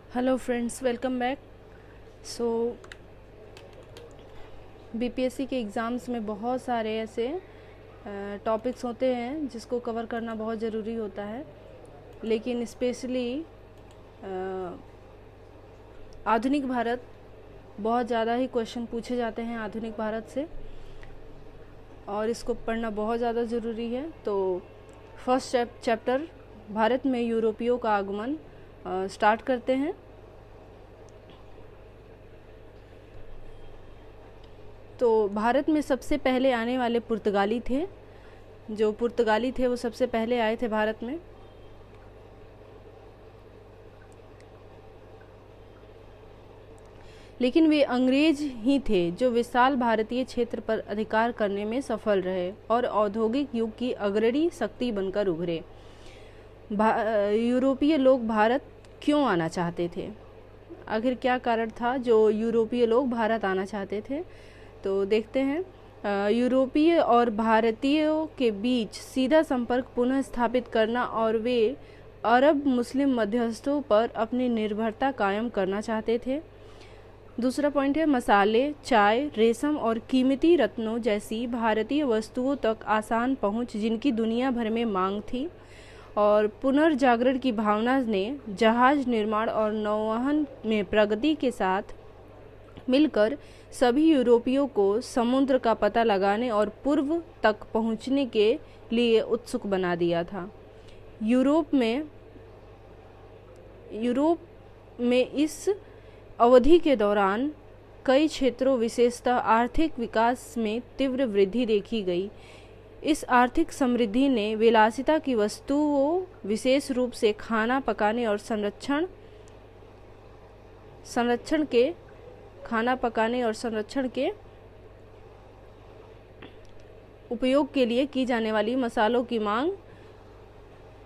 Hello friends, welcome back. So BPSC के exams में बहुत सारे ऐसे टॉपिक्स होते हैं जिसको कवर करना बहुत ज़रूरी होता है, लेकिन स्पेशली आधुनिक भारत, बहुत ज़्यादा ही क्वेश्चन पूछे जाते हैं आधुनिक भारत से और इसको पढ़ना बहुत ज़्यादा ज़रूरी है। तो फर्स्ट चैप्टर भारत में यूरोपियों का आगमन स्टार्ट करते हैं। तो भारत में सबसे पहले आने वाले पुर्तगाली थे। जो पुर्तगाली थे वो सबसे पहले आए थे भारत में। लेकिन वे अंग्रेज ही थे जो विशाल भारतीय क्षेत्र पर अधिकार करने में सफल रहे और औद्योगिक युग की अग्रणी शक्ति बनकर उभरे। यूरोपीय लोग भारत क्यों आना चाहते थे? आखिर क्या कारण था जो यूरोपीय लोग भारत आना चाहते थे? तो देखते हैं। यूरोपीय और भारतीयों के बीच सीधा संपर्क पुनः स्थापित करना और वे अरब मुस्लिम मध्यस्थों पर अपनी निर्भरता कायम करना चाहते थे। दूसरा पॉइंट है मसाले, चाय, रेशम और कीमती रत्नों जैसी भारतीय वस्तुओं तक आसान पहुंच, जिनकी दुनिया भर में मांग थी। और पुनर्जागरण की भावना ने जहाज निर्माण और नौवहन में प्रगति के साथ मिलकर सभी यूरोपियों को समुद्र का पता लगाने और पूर्व तक पहुंचने के लिए उत्सुक बना दिया था। यूरोप में इस अवधि के दौरान कई क्षेत्रों, विशेषतः आर्थिक विकास में तीव्र वृद्धि देखी गई। इस आर्थिक समृद्धि ने विलासिता की वस्तुओं, विशेष रूप से खाना पकाने और संरक्षण के उपयोग के लिए की जाने वाली मसालों की मांग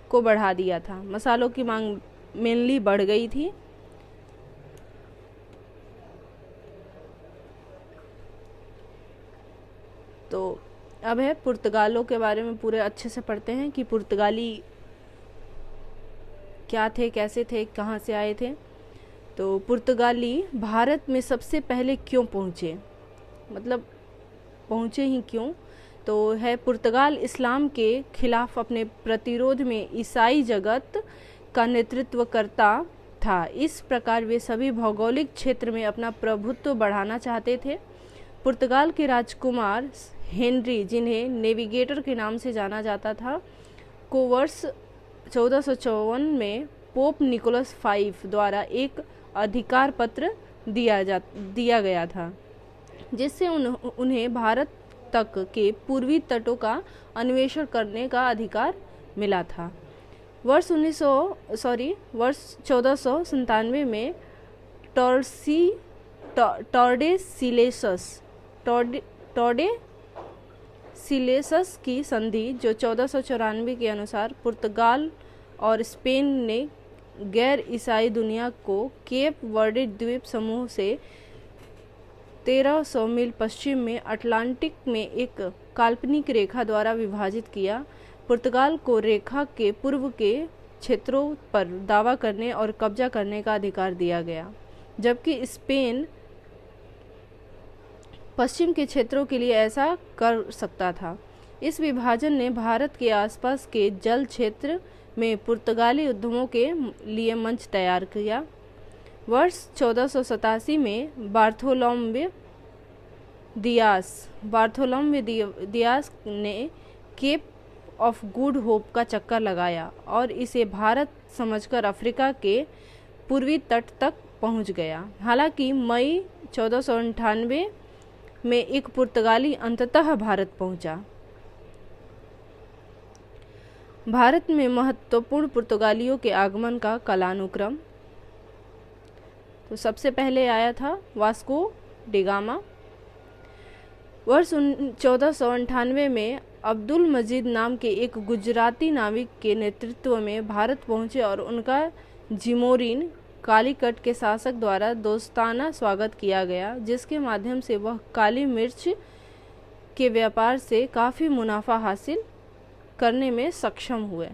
को बढ़ा दिया था। मसालों की मांग मेनली बढ़ गई थी। तो अब है पुर्तगालों के बारे में पूरे अच्छे से पढ़ते हैं कि पुर्तगाली क्या थे, कैसे थे, कहाँ से आए थे। तो पुर्तगाली भारत में सबसे पहले क्यों पहुँचे, मतलब पहुँचे ही क्यों? तो है पुर्तगाल इस्लाम के खिलाफ अपने प्रतिरोध में ईसाई जगत का नेतृत्व करता था। इस प्रकार वे सभी भौगोलिक क्षेत्र में अपना प्रभुत्व बढ़ाना चाहते थे। पुर्तगाल के राजकुमार हेनरी, जिन्हें नेविगेटर के नाम से जाना जाता था, को वर्ष 1454 में पोप निकोलस V द्वारा एक अधिकार पत्र दिया गया था, जिससे उन्हें भारत तक के पूर्वी तटों का अन्वेषण करने का अधिकार मिला था। वर्ष 1497 में टॉर्डेसिलेसस की संधि, जो 1494 के अनुसार पुर्तगाल और स्पेन ने गैर ईसाई दुनिया को केप वर्डे द्वीप समूह से 1300 मील पश्चिम में अटलांटिक में एक काल्पनिक रेखा द्वारा विभाजित किया। पुर्तगाल को रेखा के पूर्व के क्षेत्रों पर दावा करने और कब्जा करने का अधिकार दिया गया, जबकि स्पेन पश्चिम के क्षेत्रों के लिए ऐसा कर सकता था। इस विभाजन ने भारत के आसपास के जल क्षेत्र में पुर्तगाली उद्यमों के लिए मंच तैयार किया। वर्ष 1487 में बार्थोलोम्वे दियास ने केप ऑफ गुड होप का चक्कर लगाया और इसे भारत समझकर अफ्रीका के पूर्वी तट तक पहुंच गया। हालांकि मई 1498 में एक पुर्तगाली अंततः भारत पहुंचा। भारत में महत्वपूर्ण पुर्तगालियों के आगमन का कालानुक्रम। तो सबसे पहले आया था वास्को डिगामा। वर्ष 1498 में अब्दुल मजीद नाम के एक गुजराती नाविक के नेतृत्व में भारत पहुंचे और उनका जिमोरिन कालीकट के शासक द्वारा दोस्ताना स्वागत किया गया, जिसके माध्यम से वह काली मिर्च के व्यापार से काफ़ी मुनाफा हासिल करने में सक्षम हुए।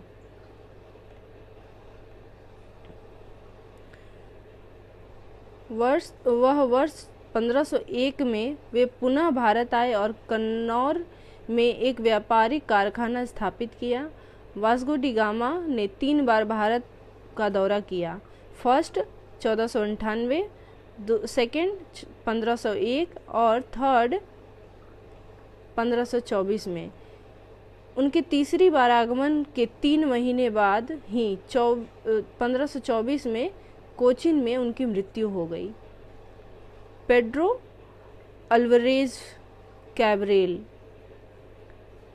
वह वर्ष 1501 में वे पुनः भारत आए और कन्नौर में एक व्यापारिक कारखाना स्थापित किया। वास्को डी गामा ने 3 बार भारत का दौरा किया। फर्स्ट 1498, सेकेंड 1501 और थर्ड 1524 में। उनके तीसरी बार आगमन के 3 महीने बाद ही 1524 में कोचीन में उनकी मृत्यु हो गई। पेड्रो अल्वारेज कैब्रेल,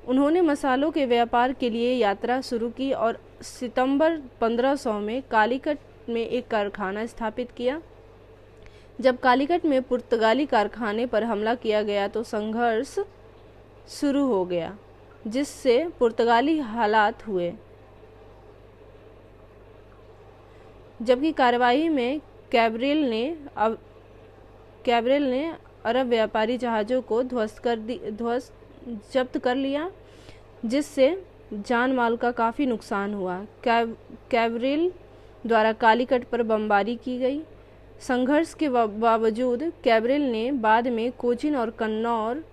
उन्होंने मसालों के व्यापार के लिए यात्रा शुरू की और सितंबर 1500 में कालीकट में एक कारखाना स्थापित किया। जब कालीकट में पुर्तगाली कारखाने पर हमला किया गया तो संघर्ष शुरू हो गया, जिससे पुर्तगाली हालात हुए। जबकि कार्रवाई में कैब्रेल ने अरब व्यापारी जहाज़ों को जब्त कर लिया, जिससे जान माल का काफ़ी नुकसान हुआ। कैब्रेल द्वारा कालीकट पर बमबारी की गई। संघर्ष के बावजूद कैब्रेल ने बाद में कोचीन और कन्नौर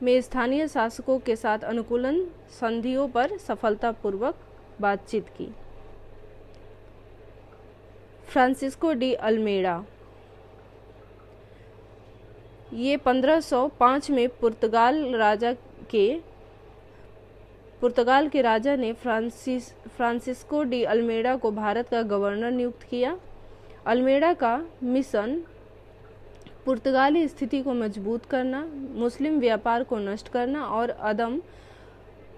में स्थानीय शासकों के साथ अनुकूलन संधियों पर सफलतापूर्वक बातचीत की। फ्रांसिस्को डी अल्मेडा, ये 1505 में पुर्तगाल के राजा ने फ्रांसिस्को डी अल्मेडा को भारत का गवर्नर नियुक्त किया। अल्मेडा का मिशन पुर्तगाली स्थिति को मजबूत करना, मुस्लिम व्यापार को नष्ट करना और अदम,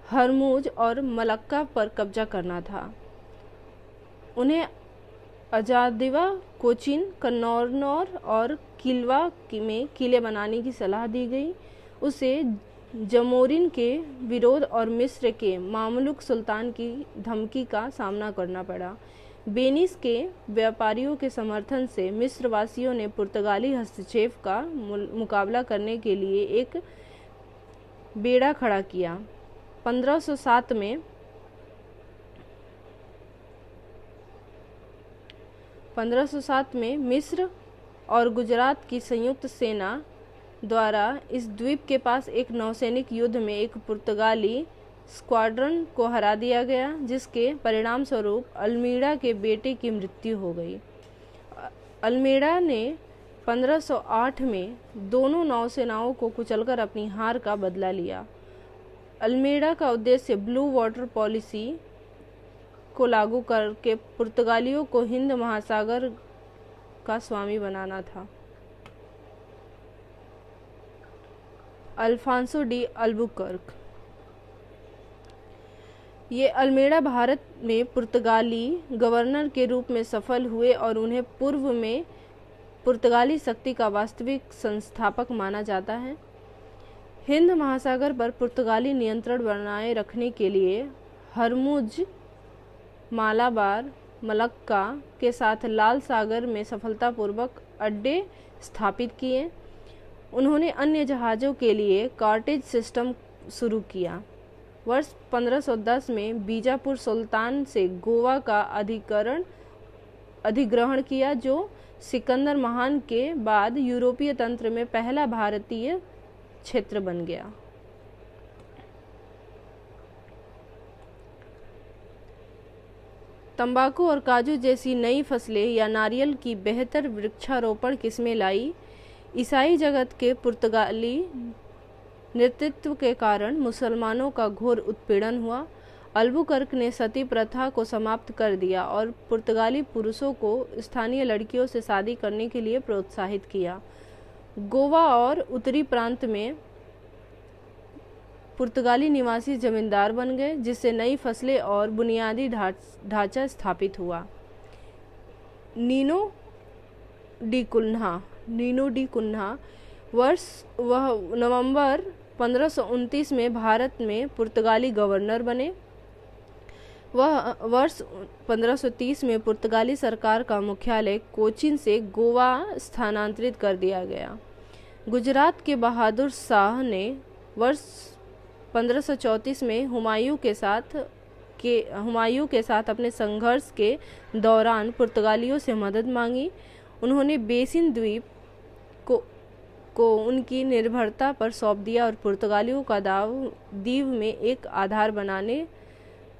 हरमुज और मलक्का पर कब्जा करना था। उन्हें अजादिवा, कोचीन, कन्नौर और किलवा में किले बनाने की सलाह दी गई। उसे जमोरिन के विरोध और मिस्र के मामलुक सुल्तान की धमकी का सामना करना पड़ा। बेनिस के व्यापारियों के समर्थन से मिस्र वासियों ने पुर्तगाली हस्तक्षेप का मुकाबला करने के लिए एक बेड़ा खड़ा किया। 1507 में मिस्र और गुजरात की संयुक्त सेना द्वारा इस द्वीप के पास एक नौसैनिक युद्ध में एक पुर्तगाली स्क्वाड्रन को हरा दिया गया, जिसके परिणाम स्वरूप अल्मीडा के बेटे की मृत्यु हो गई। अल्मीडा ने 1508 में दोनों नौसेनाओं को कुचलकर अपनी हार का बदला लिया। अल्मीडा का उद्देश्य ब्लू वाटर पॉलिसी को लागू करके पुर्तगालियों को हिंद महासागर का स्वामी बनाना था। अल्फांसो डी अल्बुकर्क, ये अल्मेडा भारत में पुर्तगाली गवर्नर के रूप में सफल हुए और उन्हें पूर्व में पुर्तगाली शक्ति का वास्तविक संस्थापक माना जाता है। हिंद महासागर पर पुर्तगाली नियंत्रण बनाए रखने के लिए हरमुज, मालाबार, मलक्का के साथ लाल सागर में सफलतापूर्वक अड्डे स्थापित किए। उन्होंने अन्य जहाज़ों के लिए कार्टेज सिस्टम शुरू किया। वर्ष 1510 में बीजापुर सुल्तान से गोवा का अधिग्रहण किया, जो सिकंदर महान के बाद यूरोपीय तंत्र में पहला भारतीय क्षेत्र बन गया। तंबाकू और काजू जैसी नई फसलें या नारियल की बेहतर वृक्षारोपण किस्में लाई। ईसाई जगत के पुर्तगाली नेतृत्व के कारण मुसलमानों का घोर उत्पीड़न हुआ। अल्बुकर्क ने सती प्रथा को समाप्त कर दिया और पुर्तगाली पुरुषों को स्थानीय लड़कियों से शादी करने के लिए प्रोत्साहित किया। गोवा और उत्तरी प्रांत में पुर्तगाली निवासी जमींदार बन गए, जिससे नई फसलें और बुनियादी ढांचा स्थापित हुआ। नीनो डी कुन्हा नवंबर 1529 में भारत में पुर्तगाली गवर्नर बने। वह वर्ष 1530 में पुर्तगाली सरकार का मुख्यालय कोचीन से गोवा स्थानांतरित कर दिया गया। गुजरात के बहादुर शाह ने वर्ष 1534 में हुमायूं के साथ अपने संघर्ष के दौरान पुर्तगालियों से मदद मांगी। उन्होंने बेसिन द्वीप को उनकी निर्भरता पर सौंप दिया और पुर्तगालियों का द्वीप में एक आधार बनाने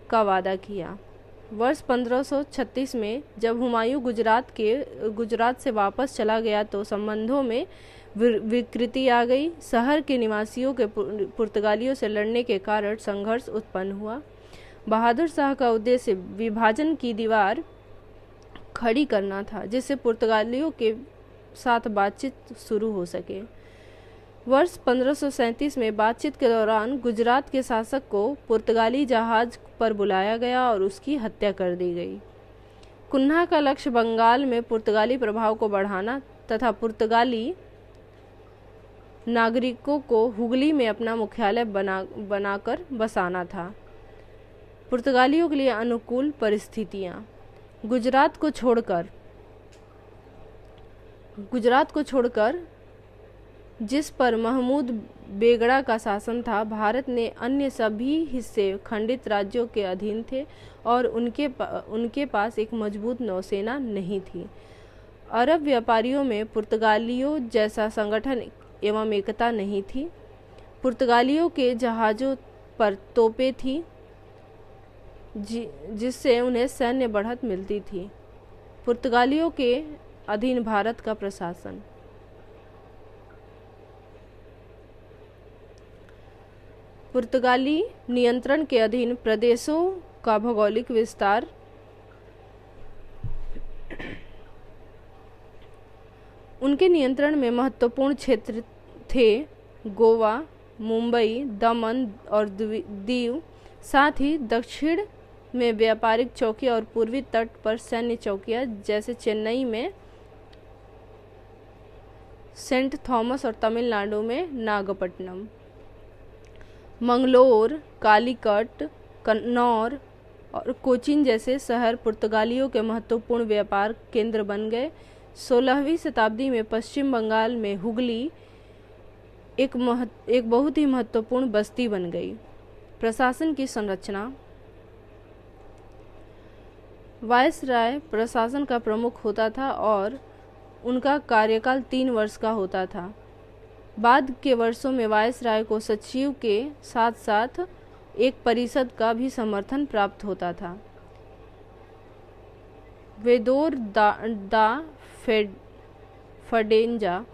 का वादा किया। वर्ष 1536 में जब हुमायूं गुजरात से वापस चला गया तो संबंधों में विकृति आ गई। शहर के निवासियों के पुर्तगालियों से लड़ने के कारण संघर्ष उत्पन्न हुआ। बहादुर शाह का उद्देश्य विभाजन की दीवार खड़ी करना था, जिससे पुर्तगालियों के साथ बातचीत शुरू हो सके। वर्ष 1537 में बातचीत के दौरान गुजरात के शासक को पुर्तगाली जहाज पर बुलाया गया और उसकी हत्या कर दी गई। कुन्हा का लक्ष्य बंगाल में पुर्तगाली प्रभाव को बढ़ाना तथा पुर्तगाली नागरिकों को हुगली में अपना मुख्यालय बनाकर बसाना था। पुर्तगालियों के लिए अनुकूल परिस्थितियां। गुजरात को छोड़कर जिस पर महमूद बेगड़ा का शासन था, भारत ने अन्य सभी हिस्से खंडित राज्यों के अधीन थे और उनके पास एक मजबूत नौसेना नहीं थी। अरब व्यापारियों में पुर्तगालियों जैसा संगठन एवं एकता नहीं थी। पुर्तगालियों के जहाज़ों पर तोपें थी जिससे उन्हें सैन्य बढ़त मिलती थी। पुर्तगालियों के अधीन भारत का प्रशासन। पुर्तगाली नियंत्रण के अधीन प्रदेशों का भौगोलिक विस्तार उनके नियंत्रण में महत्वपूर्ण क्षेत्र थे। गोवा, मुंबई, दमन और दीव, साथ ही दक्षिण में व्यापारिक चौकी और पूर्वी तट पर सैन्य चौकियां जैसे चेन्नई में सेंट थॉमस और तमिलनाडु में नागपट्टनम। मंगलोर, कालीकट, कन्नौर और कोचीन जैसे शहर पुर्तगालियों के महत्वपूर्ण व्यापार केंद्र बन गए। 16वीं शताब्दी में पश्चिम बंगाल में हुगली एक बहुत ही महत्वपूर्ण बस्ती बन गई। प्रशासन की संरचना। वायसराय प्रशासन का प्रमुख होता था और उनका कार्यकाल 3 वर्ष का होता था। बाद के वर्षों में वायसराय को सचिव के साथ साथ एक परिषद का भी समर्थन प्राप्त होता था। वेदोर दा फडेंजा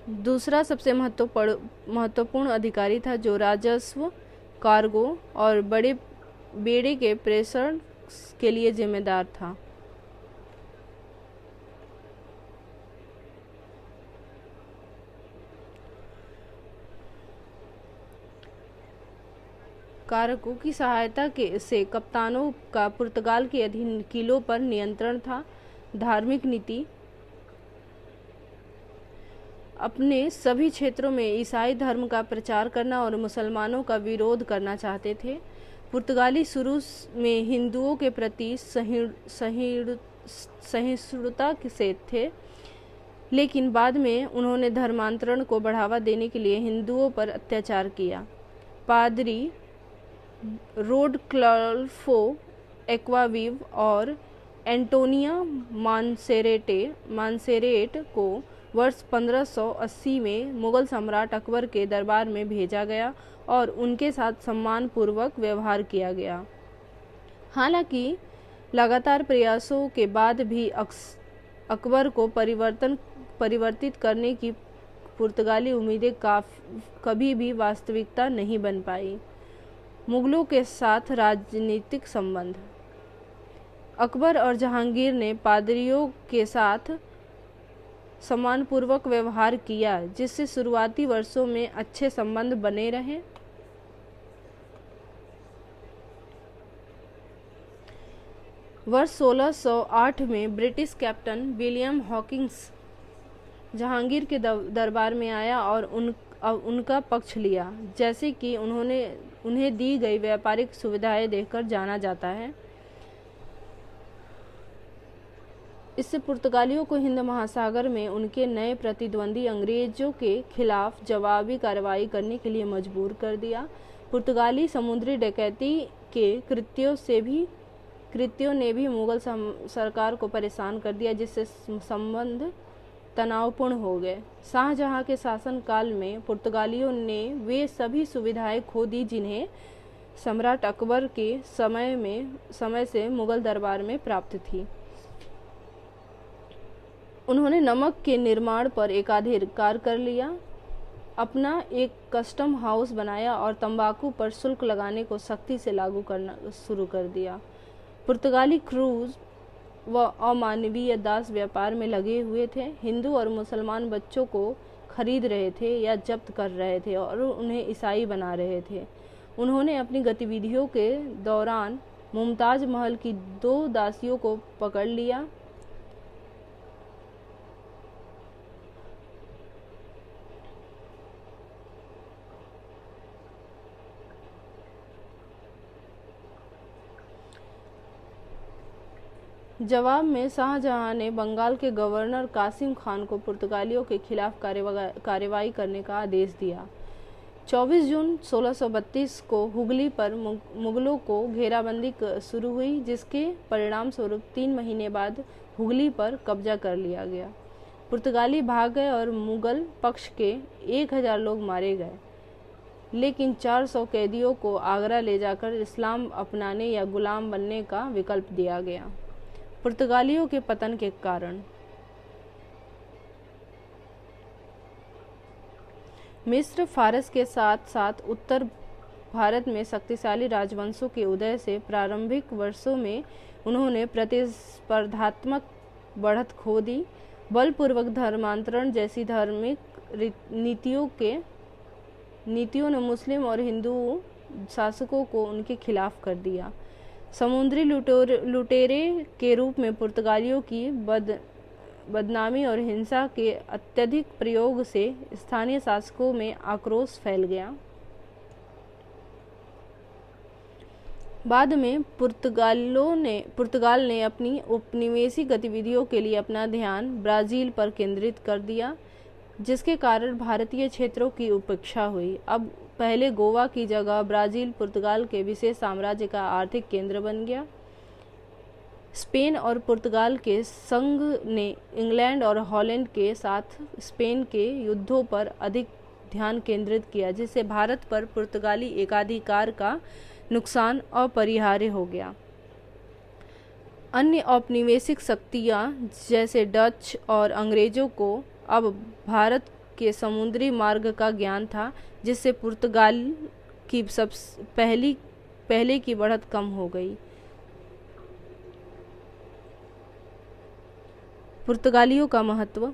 दूसरा सबसे महत्वपूर्ण अधिकारी था, जो राजस्व, कार्गो और बड़े बेड़े के प्रेषण के लिए जिम्मेदार था। कारकों की सहायता से कप्तानों का पुर्तगाल के अधीन किलों पर नियंत्रण था। धार्मिक नीति। अपने सभी क्षेत्रों में ईसाई धर्म का प्रचार करना और मुसलमानों का विरोध करना चाहते थे। पुर्तगाली शुरू में हिंदुओं के प्रति सहिष्णुता से थे, लेकिन बाद में उन्होंने धर्मांतरण को बढ़ावा देने के लिए हिंदुओं पर अत्याचार किया। पादरी रोडक्लफो एक्वाविव और एंटोनिया मानसेरेट को वर्ष 1580 में मुगल सम्राट अकबर के दरबार में भेजा गया और उनके साथ सम्मानपूर्वक व्यवहार किया गया। हालांकि लगातार प्रयासों के बाद भी अकबर को परिवर्तित करने की पुर्तगाली उम्मीदें कभी भी वास्तविकता नहीं बन पाई। मुगलों के साथ राजनीतिक संबंध। अकबर और जहांगीर ने पादरियों के साथ सम्मानपूर्वक व्यवहार किया, जिससे शुरुआती वर्षों में अच्छे संबंध बने रहे। वर्ष 1608 में British captain William Hawkins Jahangir के दरबार में आया और उनका पक्ष लिया, जैसे कि उन्हें दी गई व्यापारिक सुविधाएं देकर जाना जाता है। इससे पुर्तगालियों को हिंद महासागर में उनके नए प्रतिद्वंदी अंग्रेजों के खिलाफ जवाबी कार्रवाई करने के लिए मजबूर कर दिया। पुर्तगाली समुद्री डकैती के कृत्यों ने भी मुगल सरकार को परेशान कर दिया, जिससे संबंध तनावपूर्ण हो गए। शाहजहां के शासनकाल में पुर्तगालियों ने वे सभी सुविधाएं खो दी जिन्हें सम्राट अकबर के समय से मुगल दरबार में प्राप्त थी। उन्होंने नमक के निर्माण पर एकाधिकार कर लिया, अपना एक कस्टम हाउस बनाया और तंबाकू पर शुल्क लगाने को सख्ती से लागू करना शुरू कर दिया। पुर्तगाली क्रूज व अमानवीय दास व्यापार में लगे हुए थे। हिंदू और मुसलमान बच्चों को खरीद रहे थे या जब्त कर रहे थे और उन्हें ईसाई बना रहे थे। उन्होंने अपनी गतिविधियों के दौरान मुमताज महल की 2 दासियों को पकड़ लिया। जवाब में शाहजहां ने बंगाल के गवर्नर कासिम खान को पुर्तगालियों के खिलाफ कार्रवाई करने का आदेश दिया। 24 जून 1632 को हुगली पर मुगलों को घेराबंदी शुरू हुई, जिसके परिणाम स्वरूप 3 महीने बाद हुगली पर कब्जा कर लिया गया। पुर्तगाली भाग गए और मुगल पक्ष के 1000 लोग मारे गए, लेकिन 400 कैदियों को आगरा ले जाकर इस्लाम अपनाने या गुलाम बनने का विकल्प दिया गया। पुर्तगालियों के पतन के कारण। मिस्र, फारस के साथ साथ उत्तर भारत में शक्तिशाली राजवंशों के उदय से प्रारंभिक वर्षों में उन्होंने प्रतिस्पर्धात्मक बढ़त खो दी। बलपूर्वक धर्मांतरण जैसी धार्मिक नीतियों ने मुस्लिम और हिंदू शासकों को उनके खिलाफ कर दिया। समुद्री लुटेरे के रूप में पुर्तगालियों की बदनामी और हिंसा के अत्यधिक प्रयोग से स्थानीय शासकों में आक्रोश फैल गया। बाद में पुर्तगाल ने अपनी उपनिवेशी गतिविधियों के लिए अपना ध्यान ब्राज़ील पर केंद्रित कर दिया, जिसके कारण भारतीय क्षेत्रों की उपेक्षा हुई। अब पहले गोवा की जगह ब्राज़ील पुर्तगाल के विशेष साम्राज्य का आर्थिक केंद्र बन गया। स्पेन और पुर्तगाल के संघ ने इंग्लैंड और हॉलैंड के साथ स्पेन के युद्धों पर अधिक ध्यान केंद्रित किया, जिससे भारत पर पुर्तगाली एकाधिकार का नुकसान अपरिहार्य हो गया। अन्य औपनिवेशिक शक्तियाँ जैसे डच और अंग्रेजों को अब भारत के समुद्री मार्ग का ज्ञान था, जिससे पुर्तगाल की पहले की बढ़त कम हो गई। पुर्तगालियों का महत्व।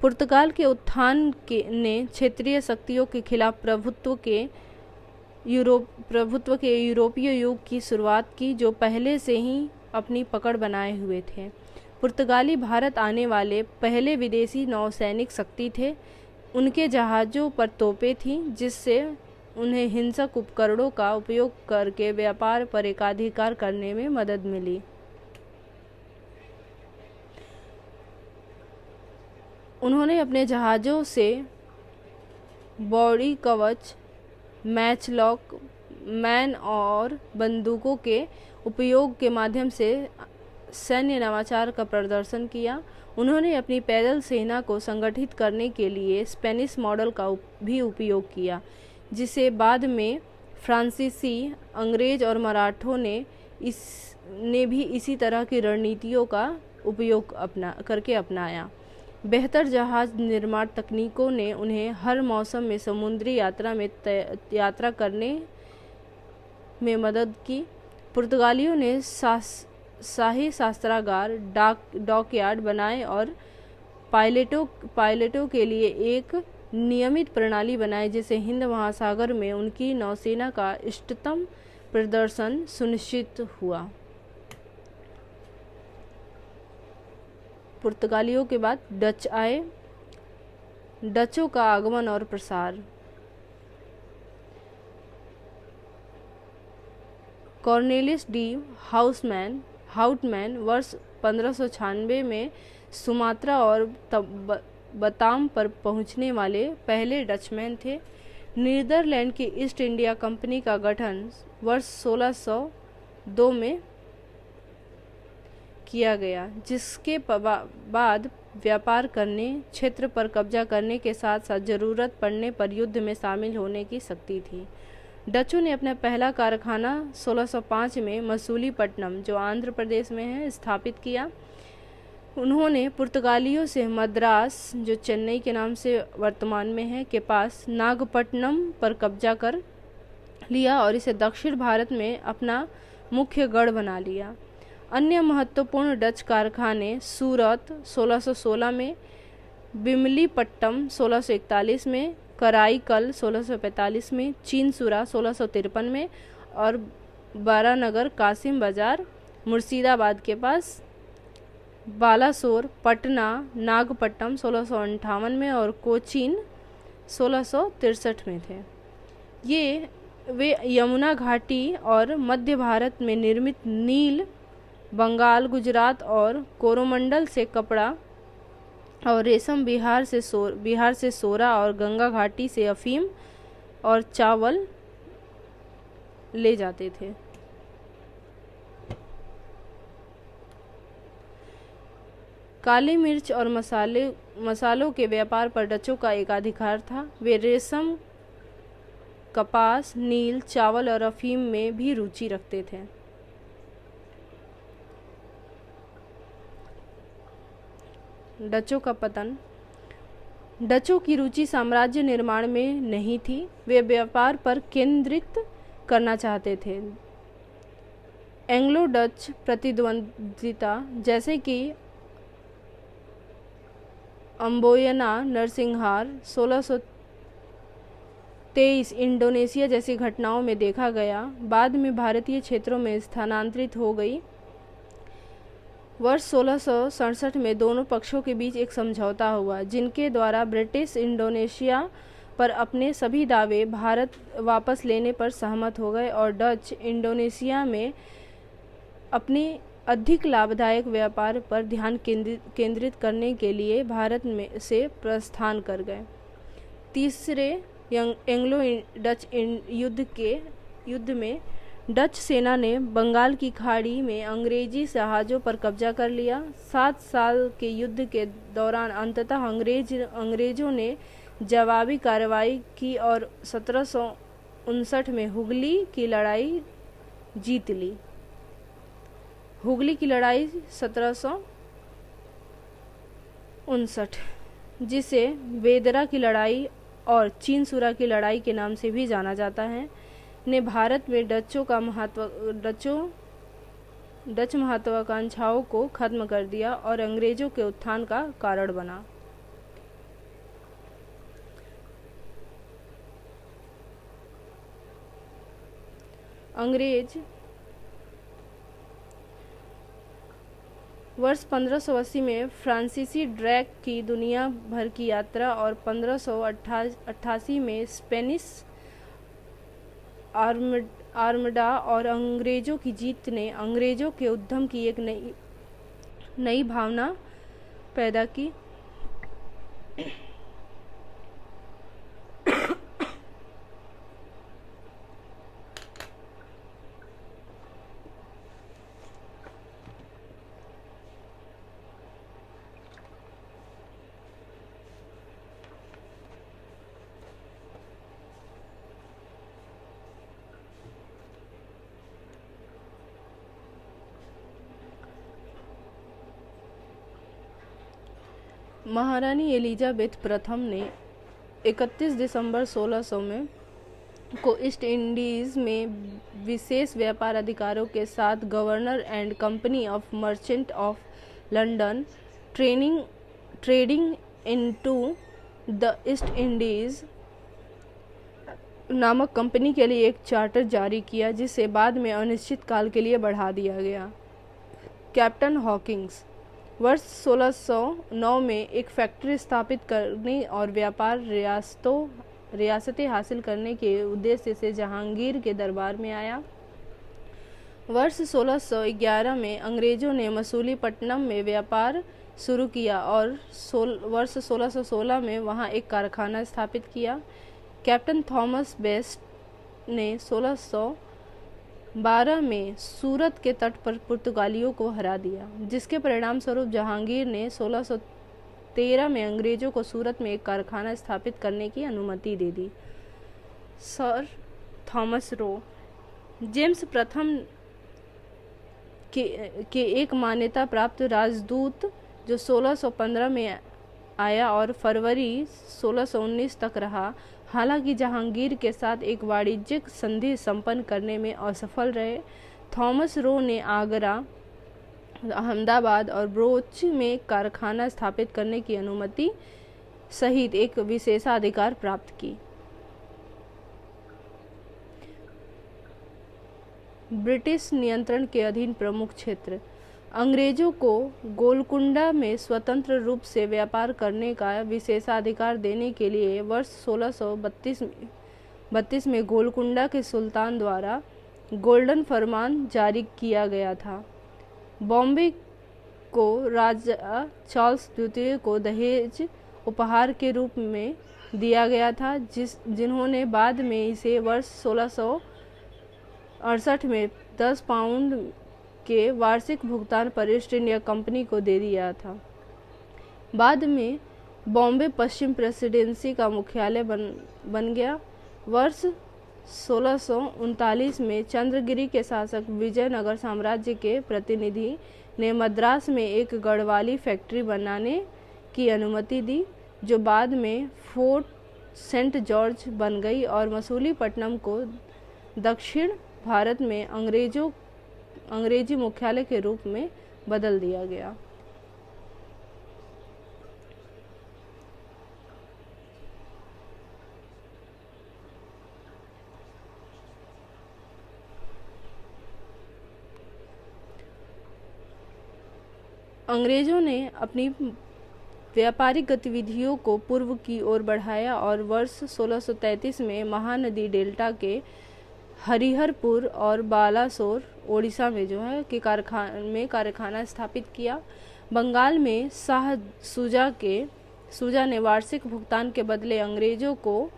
पुर्तगाल के उत्थान ने क्षेत्रीय शक्तियों के खिलाफ प्रभुत्व के यूरोपीय युग की शुरुआत की, जो पहले से ही अपनी पकड़ बनाए हुए थे। पुर्तगाली भारत आने वाले पहले विदेशी नौसैनिक शक्ति थे। उनके जहाज़ों पर तोपें थीं, जिससे उन्हें हिंसक उपकरणों का उपयोग करके व्यापार पर एकाधिकार करने में मदद मिली। उन्होंने अपने जहाज़ों से बॉडी कवच, मैचलॉक मैन और बंदूकों के उपयोग के माध्यम से सैन्य नवाचार का प्रदर्शन किया। उन्होंने अपनी पैदल सेना को संगठित करने के लिए स्पेनिश मॉडल का भी उपयोग किया, जिसे बाद में फ्रांसीसी, अंग्रेज और मराठों ने भी इसी तरह की रणनीतियों का उपयोग अपनाया। बेहतर जहाज निर्माण तकनीकों ने उन्हें हर मौसम में समुद्री यात्रा करने में मदद की। पुर्तगालियों ने शाही शस्त्रागार, डॉकयार्ड बनाए और पायलटों के लिए एक नियमित प्रणाली बनाई, जिससे हिंद महासागर में उनकी नौसेना का इष्टतम प्रदर्शन सुनिश्चित हुआ। पुर्तगालियों के बाद डच आए। डचों का आगमन और प्रसार। कॉर्नेलिस डी हाउटमैन वर्ष 1596 में सुमात्रा और बताम पर पहुंचने वाले पहले डचमैन थे। नीदरलैंड की ईस्ट इंडिया कंपनी का गठन वर्ष 1602 में किया गया, जिसके बाद व्यापार करने, क्षेत्र पर कब्जा करने के साथ साथ जरूरत पड़ने पर युद्ध में शामिल होने की शक्ति थी। डचों ने अपना पहला कारखाना 1605 में मसूलीपट्टनम, जो आंध्र प्रदेश में है, स्थापित किया। उन्होंने पुर्तगालियों से मद्रास, जो चेन्नई के नाम से वर्तमान में है, के पास नागपट्टनम पर कब्जा कर लिया और इसे दक्षिण भारत में अपना मुख्य गढ़ बना लिया। अन्य महत्वपूर्ण डच कारखाने सूरत 1616 में, बिमलीपट्टम 1641 में, कराईकल 1645 में, चीनसुरा 1653 में और बारानगर कासिम बाजार मुर्शिदाबाद के पास, बालासोर, पटना, नागपट्टनम 1658 में और कोचीन 1663 में थे। वे यमुना घाटी और मध्य भारत में निर्मित नील, बंगाल, गुजरात और कोरोमंडल से कपड़ा और रेशम, बिहार से सोरा और गंगा घाटी से अफीम और चावल ले जाते थे। काली मिर्च और मसालों के व्यापार पर डचों का एकाधिकार था। वे रेशम, कपास, नील, चावल और अफीम में भी रुचि रखते थे। डचों का पतन। डचों की रुचि साम्राज्य निर्माण में नहीं थी, वे व्यापार पर केंद्रित करना चाहते थे। एंग्लो डच प्रतिद्वंद्विता, जैसे कि अम्बोयना नरसिंहार 1623 इंडोनेशिया जैसी घटनाओं में देखा गया, बाद में भारतीय क्षेत्रों में स्थानांतरित हो गई। वर्ष 1667 में दोनों पक्षों के बीच एक समझौता हुआ, जिनके द्वारा ब्रिटिश इंडोनेशिया पर अपने सभी दावे भारत वापस लेने पर सहमत हो गए और डच इंडोनेशिया में अपने अधिक लाभदायक व्यापार पर ध्यान केंद्रित करने के लिए भारत में से प्रस्थान कर गए। तीसरे एंग्लो डच युद्ध में डच सेना ने बंगाल की खाड़ी में अंग्रेजी जहाज़ों पर कब्जा कर लिया। 7 साल के युद्ध के दौरान अंततः अंग्रेजों ने जवाबी कार्रवाई की और 1759 में हुगली की लड़ाई जीत ली। हुगली की लड़ाई 1759, जिसे वेदरा की लड़ाई और चीनसुरा की लड़ाई के नाम से भी जाना जाता है, ने भारत में डच महत्वाकांक्षाओं को खत्म कर दिया और अंग्रेजों के उत्थान का कारण बना। अंग्रेज वर्ष 1580 में फ्रांसीसी ड्रैक की दुनिया भर की यात्रा और 1588 में स्पेनिश आर्मडा और अंग्रेजों की जीत ने अंग्रेजों के उद्यम की एक नई भावना पैदा की। महारानी एलिजाबेथ प्रथम ने 31 दिसंबर 1600 में को ईस्ट इंडीज़ में विशेष व्यापार अधिकारों के साथ governor and company of merchant of London trading into the east Indies नामक कंपनी के लिए एक चार्टर जारी किया, जिसे बाद में अनिश्चित काल के लिए बढ़ा दिया गया। कैप्टन हॉकिंस वर्ष 1609 में एक फैक्ट्री स्थापित करने और व्यापार रियासतें हासिल करने के उद्देश्य से जहांगीर के दरबार में आया। वर्ष 1611 में अंग्रेजों ने मसूलीपट्टनम में व्यापार शुरू किया और वर्ष 1616 में वहां एक कारखाना स्थापित किया। कैप्टन थॉमस बेस्ट ने 12 में सूरत के तट पर पुर्तगालियों को हरा दिया, जिसके परिणाम स्वरूप जहांगीर ने 1613 में अंग्रेजों को सूरत में एक कारखाना स्थापित करने की अनुमति दे दी। सर थॉमस रो, जेम्स प्रथम के एक मान्यता प्राप्त राजदूत जो 1615 में आया और फरवरी 1619 तक रहा, हालांकि जहांगीर के साथ एक वाणिज्यिक संधि संपन्न करने में असफल रहे। थॉमस रो ने आगरा, अहमदाबाद और बरोच में कारखाना स्थापित करने की अनुमति सहित एक विशेषाधिकार प्राप्त की। ब्रिटिश नियंत्रण के अधीन प्रमुख क्षेत्र। अंग्रेजों को गोलकुंडा में स्वतंत्र रूप से व्यापार करने का विशेषाधिकार देने के लिए वर्ष 1632 में गोलकुंडा के सुल्तान द्वारा गोल्डन फरमान जारी किया गया था। बॉम्बे को राजा चार्ल्स द्वितीय को दहेज उपहार के रूप में दिया गया था, जिन्होंने बाद में इसे वर्ष 1668 में 10 पाउंड के वार्षिक भुगतान पर ईस्ट इंडिया कंपनी को दे दिया था। बाद में बॉम्बे पश्चिम प्रेसिडेंसी का मुख्यालय बन गया। वर्ष 1639 में चंद्रगिरी के शासक विजयनगर साम्राज्य के प्रतिनिधि ने मद्रास में एक गढ़वाली फैक्ट्री बनाने की अनुमति दी, जो बाद में फोर्ट सेंट जॉर्ज बन गई और मसूलीपट्टनम को दक्षिण भारत में अंग्रेजी मुख्यालय के रूप में बदल दिया गया। अंग्रेजों ने अपनी व्यापारिक गतिविधियों को पूर्व की ओर बढ़ाया और वर्ष 1633 में महानदी डेल्टा के हरिहरपुर और बालासोर ओडिशा में कारखाना स्थापित किया। बंगाल में शाह सूजा ने वार्षिक भुगतान के बदले अंग्रेजों को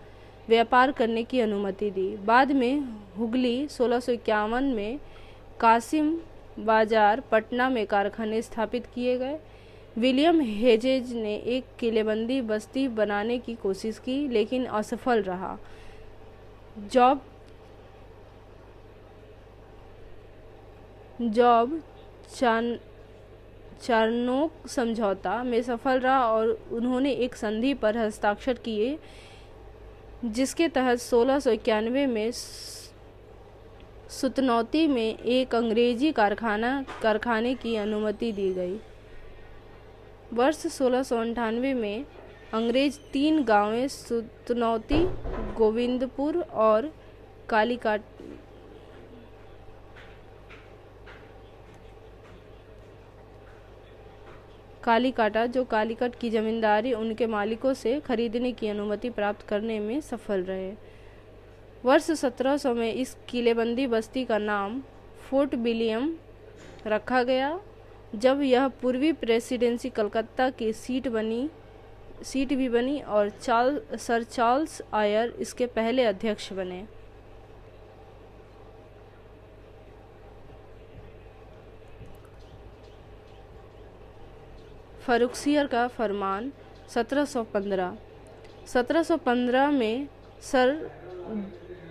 व्यापार करने की अनुमति दी। बाद में हुगली 1651 में कासिम बाजार पटना में कारखाने स्थापित किए गए। विलियम हेजेज ने एक किलेबंदी बस्ती बनाने की कोशिश की, लेकिन असफल रहा। जॉब चार्नोक समझौता में सफल रहा और उन्होंने एक संधि पर हस्ताक्षर किए, जिसके तहत 1691 में सुतनौती में एक अंग्रेजी कारखाने की अनुमति दी गई। वर्ष 1698 में अंग्रेज 3 गांवें सुतनौती, गोविंदपुर और कालीकाटा जो कालीकट की जमींदारी उनके मालिकों से खरीदने की अनुमति प्राप्त करने में सफल रहे। वर्ष 1700 में इस किलेबंदी बस्ती का नाम फोर्ट विलियम रखा गया, जब यह पूर्वी प्रेसिडेंसी कलकत्ता की सीट भी बनी और सर चार्ल्स आयर इसके पहले अध्यक्ष बने। फर्रुखसियर का फरमान 1715 में सर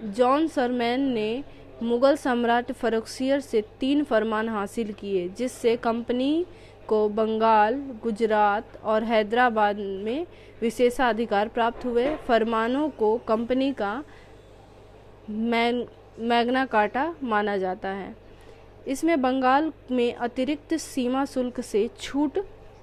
जॉन सरमैन ने मुगल सम्राट फर्रुखसियर से 3 फरमान हासिल किए, जिससे कंपनी को बंगाल, गुजरात और हैदराबाद में विशेषाधिकार प्राप्त हुए। फरमानों को कंपनी का मैग्ना कार्टा माना जाता है। इसमें बंगाल में अतिरिक्त सीमा शुल्क से छूट,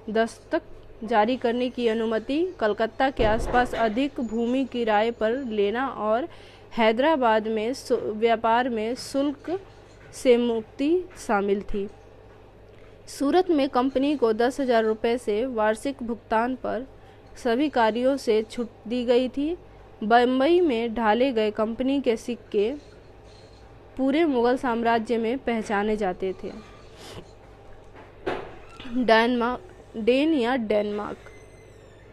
दस्तक जारी करने की अनुमति, कलकत्ता के आसपास अधिक भूमि किराए पर लेना और हैदराबाद में व्यापार में शुल्क से मुक्ति शामिल थी। सूरत में कंपनी को 10,000 रुपये से वार्षिक भुगतान पर सभी कार्यों से छूट दी गई थी। बम्बई में ढाले गए कंपनी के सिक्के पूरे मुगल साम्राज्य में पहचाने जाते थे।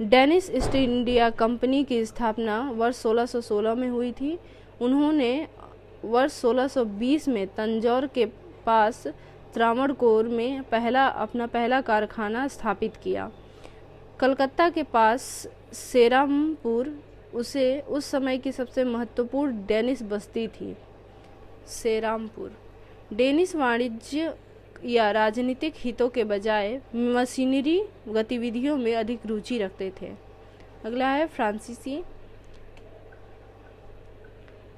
डेनिश ईस्ट इंडिया कंपनी की स्थापना वर्ष 1616 में हुई थी। वर्ष 1620 में तंजौर के पास त्रावणकोर में अपना पहला कारखाना स्थापित किया। कलकत्ता के पास सेरामपुर उस समय की सबसे महत्वपूर्ण डेनिश बस्ती थी। सेरामपुर डेनिश वाणिज्य या राजनीतिक हितों के बजाय मशीनरी गतिविधियों में अधिक रुचि रखते थे। अगला है फ्रांसीसी।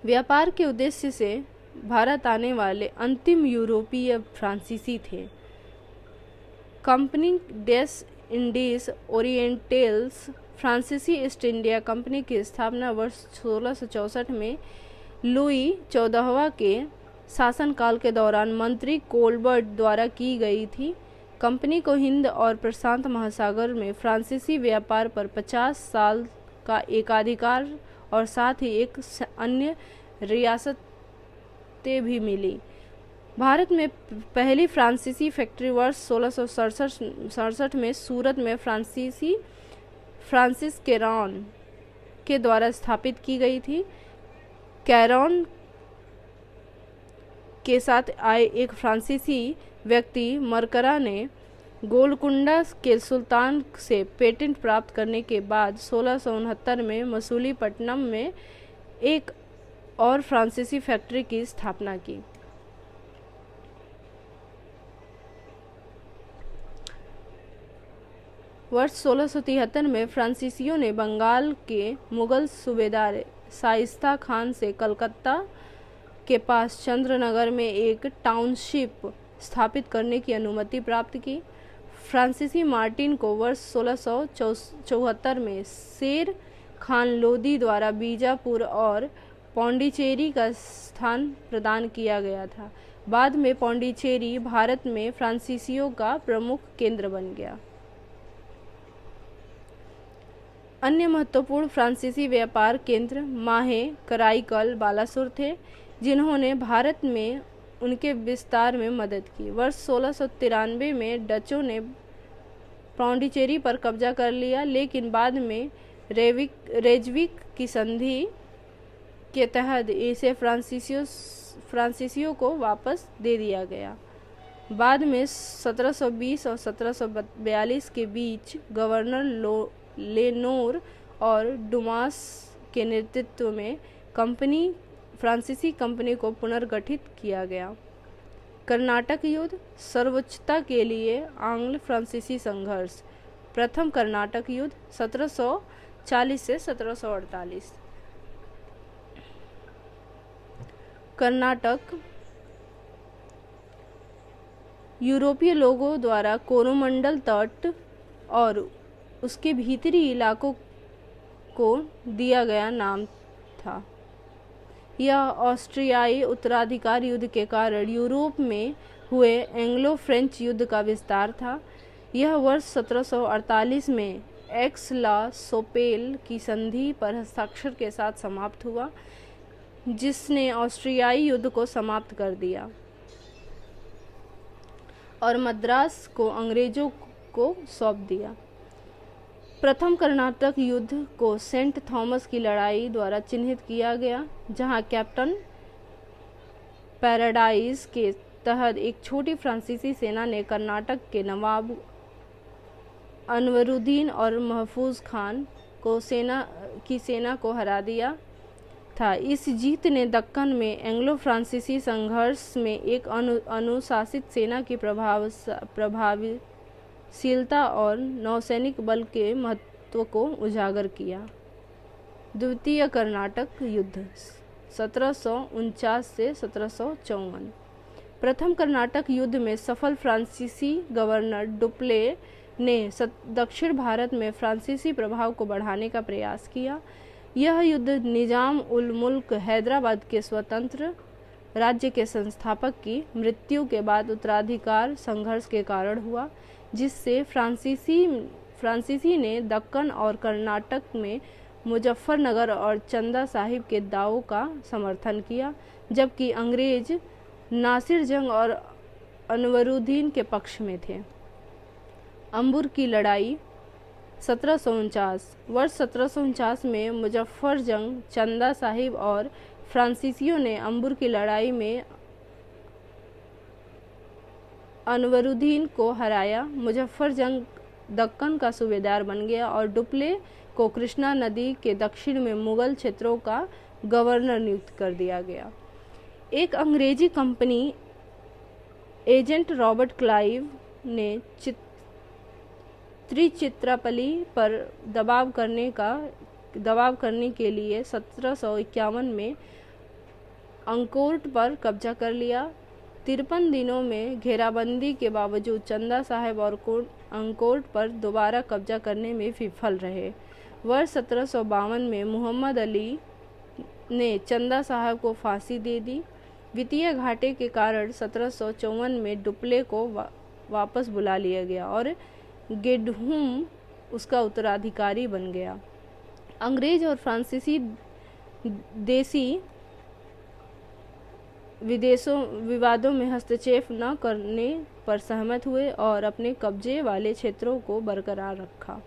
व्यापार के उद्देश्य से भारत आने वाले अंतिम यूरोपीय फ्रांसीसी थे। कंपनी डेस इंडीज ओरिएंटल्स फ्रांसीसी ईस्ट इंडिया कंपनी की स्थापना वर्ष 1664 में लुई 14वां के शासनकाल के दौरान मंत्री कोलबर्ट द्वारा की गई थी। कंपनी को हिंद और प्रशांत महासागर में फ्रांसीसी व्यापार पर 50 साल का एकाधिकार और साथ ही एक अन्य रियासतें भी मिली। भारत में पहली फ्रांसीसी फैक्ट्री वर्ष 1667 में सूरत में फ्रांसिस कैरॉन के द्वारा स्थापित की गई थी। कैरॉन के साथ आए एक फ्रांसीसी व्यक्ति मरकरा ने गोलकुंडा के सुल्तान से पेटेंट प्राप्त करने के बाद 1669 में मसूलीपट्टनम में एक और फ्रांसीसी फैक्ट्री की स्थापना की। वर्ष 1673 में फ्रांसीसियों ने बंगाल के मुगल सूबेदार शाइस्ता खान से कलकत्ता के पास चंद्रनगर में एक टाउनशिप स्थापित करने की अनुमति प्राप्त की। फ्रांसीसी मार्टिन को वर्ष 1674 में शेर खान लोदी द्वारा बीजापुर और पौंडीचेरी का स्थान प्रदान किया गया था। बाद में पौंडीचेरी भारत में फ्रांसीसियों का प्रमुख केंद्र बन गया। अन्य महत्वपूर्ण फ्रांसीसी व्यापार केंद्र माहे, कराईकल, बालासुर थे, जिन्होंने भारत में उनके विस्तार में मदद की। वर्ष 1693 में डचों ने पौंडीचेरी पर कब्जा कर लिया, लेकिन बाद में रेजविक की संधि के तहत इसे फ्रांसीसियों को वापस दे दिया गया। बाद में 1720 और 1742 के बीच गवर्नर लेनोर और डुमास के नेतृत्व में फ्रांसीसी कंपनी को पुनर्गठित किया गया। कर्नाटक युद्ध, सर्वोच्चता के लिए आंग्ल फ्रांसीसी संघर्ष। प्रथम कर्नाटक युद्ध 1740 से 1748। कर्नाटक यूरोपीय लोगों द्वारा कोरोमंडल तट और उसके भीतरी इलाकों को दिया गया नाम था। यह ऑस्ट्रियाई उत्तराधिकार युद्ध के कारण यूरोप में हुए एंग्लो फ्रेंच युद्ध का विस्तार था। यह वर्ष 1748 में एक्स-ला-सोपेल की संधि पर हस्ताक्षर के साथ समाप्त हुआ, जिसने ऑस्ट्रियाई युद्ध को समाप्त कर दिया और मद्रास को अंग्रेजों को सौंप दिया। प्रथम कर्नाटक युद्ध को सेंट थॉमस की लड़ाई द्वारा चिन्हित किया गया, जहां कैप्टन पैराडाइज के तहत एक छोटी फ्रांसीसी सेना ने कर्नाटक के नवाब अनवरुद्दीन और महफूज खान को सेना को हरा दिया था। इस जीत ने दक्कन में एंग्लो फ्रांसीसी संघर्ष में एक अनुशासित सेना की प्रभावशीलता और नौसैनिक बल के महत्व को उजागर किया। द्वितीय कर्नाटक युद्ध 1749 से 1754। प्रथम कर्नाटक युद्ध में सफल फ्रांसीसी गवर्नर डुप्ले ने दक्षिण भारत में फ्रांसीसी प्रभाव को बढ़ाने का प्रयास किया। यह युद्ध निजाम उल मुल्क हैदराबाद के स्वतंत्र राज्य के संस्थापक की मृत्यु के बाद उत्तराधिकार संघर्ष के कारण हुआ, जिससे फ्रांसीसी ने दक्कन और कर्नाटक में मुजफ्फरनगर और चंदा साहिब के दावों का समर्थन किया, जबकि अंग्रेज नासिर जंग और अनवरुद्दीन के पक्ष में थे। अंबुर की लड़ाई 1749। वर्ष 1749 में मुजफ्फर जंग, चंदा साहिब और फ्रांसीसियों ने अंबुर की लड़ाई में अनवरुद्दीन को हराया। मुजफ्फर जंग दक्कन का सूबेदार बन गया और डुप्ले को कृष्णा नदी के दक्षिण में मुगल क्षेत्रों का गवर्नर नियुक्त कर दिया गया। एक अंग्रेजी कंपनी एजेंट रॉबर्ट क्लाइव ने त्रिचित्रापल्ली पर दबाव करने के लिए 1751 में अंकोर्ट पर कब्जा कर लिया। 53 दिनों में घेराबंदी के बावजूद चंदा साहब और अंकोर्ट पर दोबारा कब्जा करने में विफल रहे। वर्ष 1752 में मोहम्मद अली ने चंदा साहब को फांसी दे दी। वित्तीय घाटे के कारण 1754 में डुप्ले को वापस बुला लिया गया और गेडहुम उसका उत्तराधिकारी बन गया। अंग्रेज और फ्रांसीसी देशी विवादों में हस्तक्षेप न करने पर सहमत हुए और अपने कब्जे वाले क्षेत्रों को बरकरार रखा।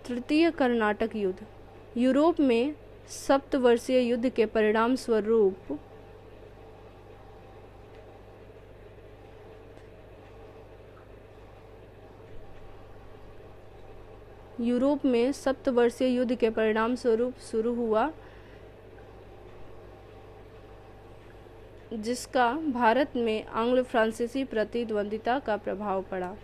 तृतीय कर्नाटक युद्ध। यूरोप में सप्तवर्षीय युद्ध के परिणाम स्वरूप शुरू हुआ, जिसका भारत में आंग्ल फ्रांसीसी प्रतिद्वंदिता का प्रभाव पड़ा।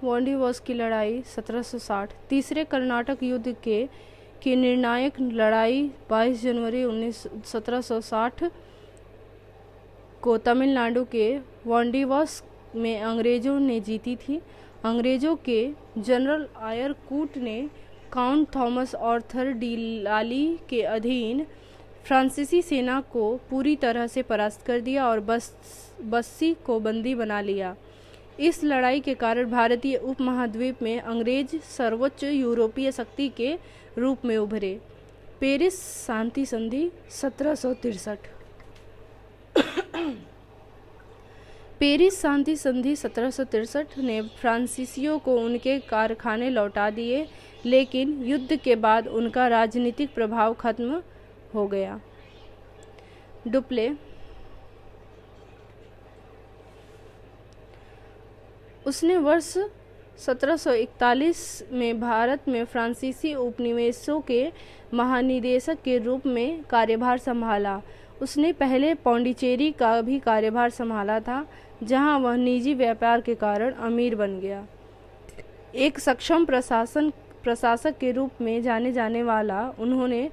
वॉन्डिवॉस की लड़ाई 1760। तीसरे कर्नाटक युद्ध की निर्णायक लड़ाई 22 जनवरी 1760 को तमिलनाडु के वॉन्डिवॉस में अंग्रेजों ने जीती थी। अंग्रेजों के जनरल आयरकूट ने काउंट थॉमस आर्थर डी लाली के अधीन फ्रांसीसी सेना को पूरी तरह से परास्त कर दिया और बस्सी को बंदी बना लिया। इस लड़ाई के कारण भारतीय उपमहाद्वीप में अंग्रेज सर्वोच्च यूरोपीय शक्ति के रूप में उभरे। पेरिस शांति संधि 1763। पेरिस शांति संधि 1763 ने फ्रांसीसियों को उनके कारखाने लौटा दिए, लेकिन युद्ध के बाद उनका राजनीतिक प्रभाव खत्म हो गया। डुप्ले उसने वर्ष 1741 में भारत में फ्रांसीसी उपनिवेशों के महानिदेशक के रूप में कार्यभार संभाला। उसने पहले पौंडीचेरी का भी कार्यभार संभाला था, जहां वह निजी व्यापार के कारण अमीर बन गया। एक सक्षम प्रशासक के रूप में जाने जाने वाला, उन्होंने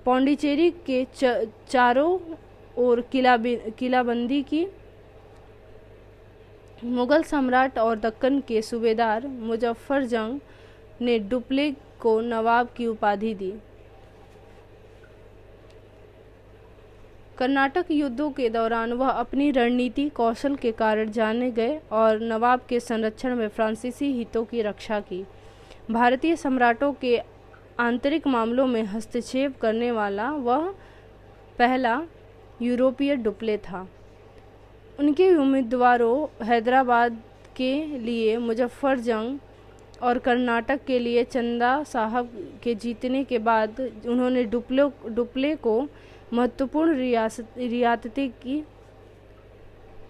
पौंडीचेरी के चारों ओर किलाबंदी की। मुगल सम्राट और दक्कन के सूबेदार मुजफ्फर जंग ने डुप्ले को नवाब की उपाधि दी। कर्नाटक युद्धों के दौरान वह अपनी रणनीति कौशल के कारण जाने गए और नवाब के संरक्षण में फ्रांसीसी हितों की रक्षा की। भारतीय सम्राटों के आंतरिक मामलों में हस्तक्षेप करने वाला वह पहला यूरोपीय डुप्ले था। उनके उम्मीदवारों हैदराबाद के लिए मुजफ्फर जंग और कर्नाटक के लिए चंदा साहब के जीतने के बाद उन्होंने डुप्ले को महत्वपूर्ण रियासतें की।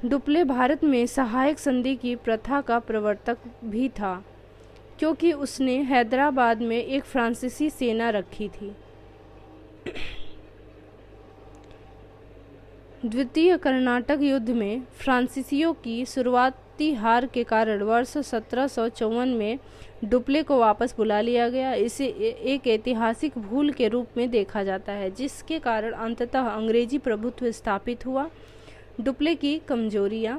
डुप्ले भारत में सहायक संधि की प्रथा का प्रवर्तक भी था, क्योंकि उसने हैदराबाद में एक फ्रांसीसी सेना रखी थी। द्वितीय कर्नाटक युद्ध में फ्रांसीसियों की शुरुआती हार के कारण वर्ष 1754 में डुप्ले को वापस बुला लिया गया। इसे एक ऐतिहासिक भूल के रूप में देखा जाता है, जिसके कारण अंततः अंग्रेजी प्रभुत्व स्थापित हुआ। डुप्ले की कमजोरियां।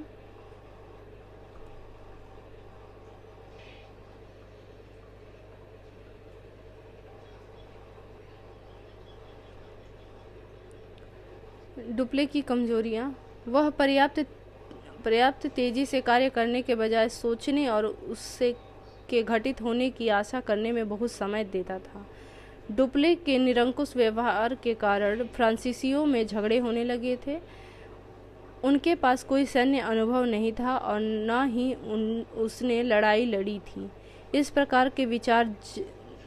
वह पर्याप्त तेजी से कार्य करने के बजाय सोचने और उससे के घटित होने की आशा करने में बहुत समय देता था। डुप्ले के निरंकुश व्यवहार के कारण फ्रांसीसियों में झगड़े होने लगे थे। उनके पास कोई सैन्य अनुभव नहीं था और न ही उसने लड़ाई लड़ी थी। इस प्रकार के विचार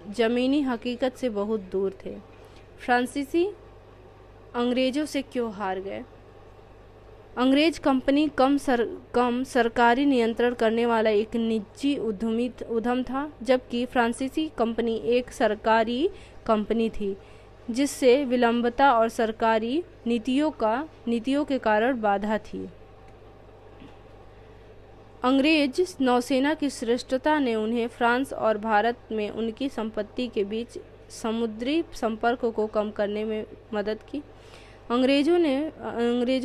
जमीनी हकीकत से बहुत दूर थे। फ्रांसीसी अंग्रेजों से क्यों हार गए? अंग्रेज कंपनी कम सरकारी नियंत्रण करने वाला एक निजी उद्यम था, जबकि फ्रांसीसी कंपनी एक सरकारी कंपनी थी, जिससे विलंबता और सरकारी नीतियों के कारण बाधा थी। अंग्रेज नौसेना की श्रेष्ठता ने उन्हें फ्रांस और भारत में उनकी संपत्ति के बीच समुद्री संपर्क को कम करने में मदद की। अंग्रेजों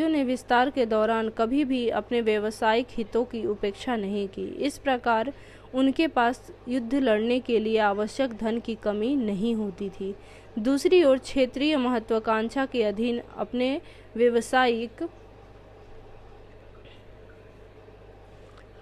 ने विस्तार के दौरान कभी भी अपने व्यावसायिक हितों की उपेक्षा नहीं की। इस प्रकार उनके पास युद्ध लड़ने के लिए आवश्यक धन की कमी नहीं होती थी। दूसरी ओर क्षेत्रीय महत्वाकांक्षा के अधीन अपने व्यावसायिक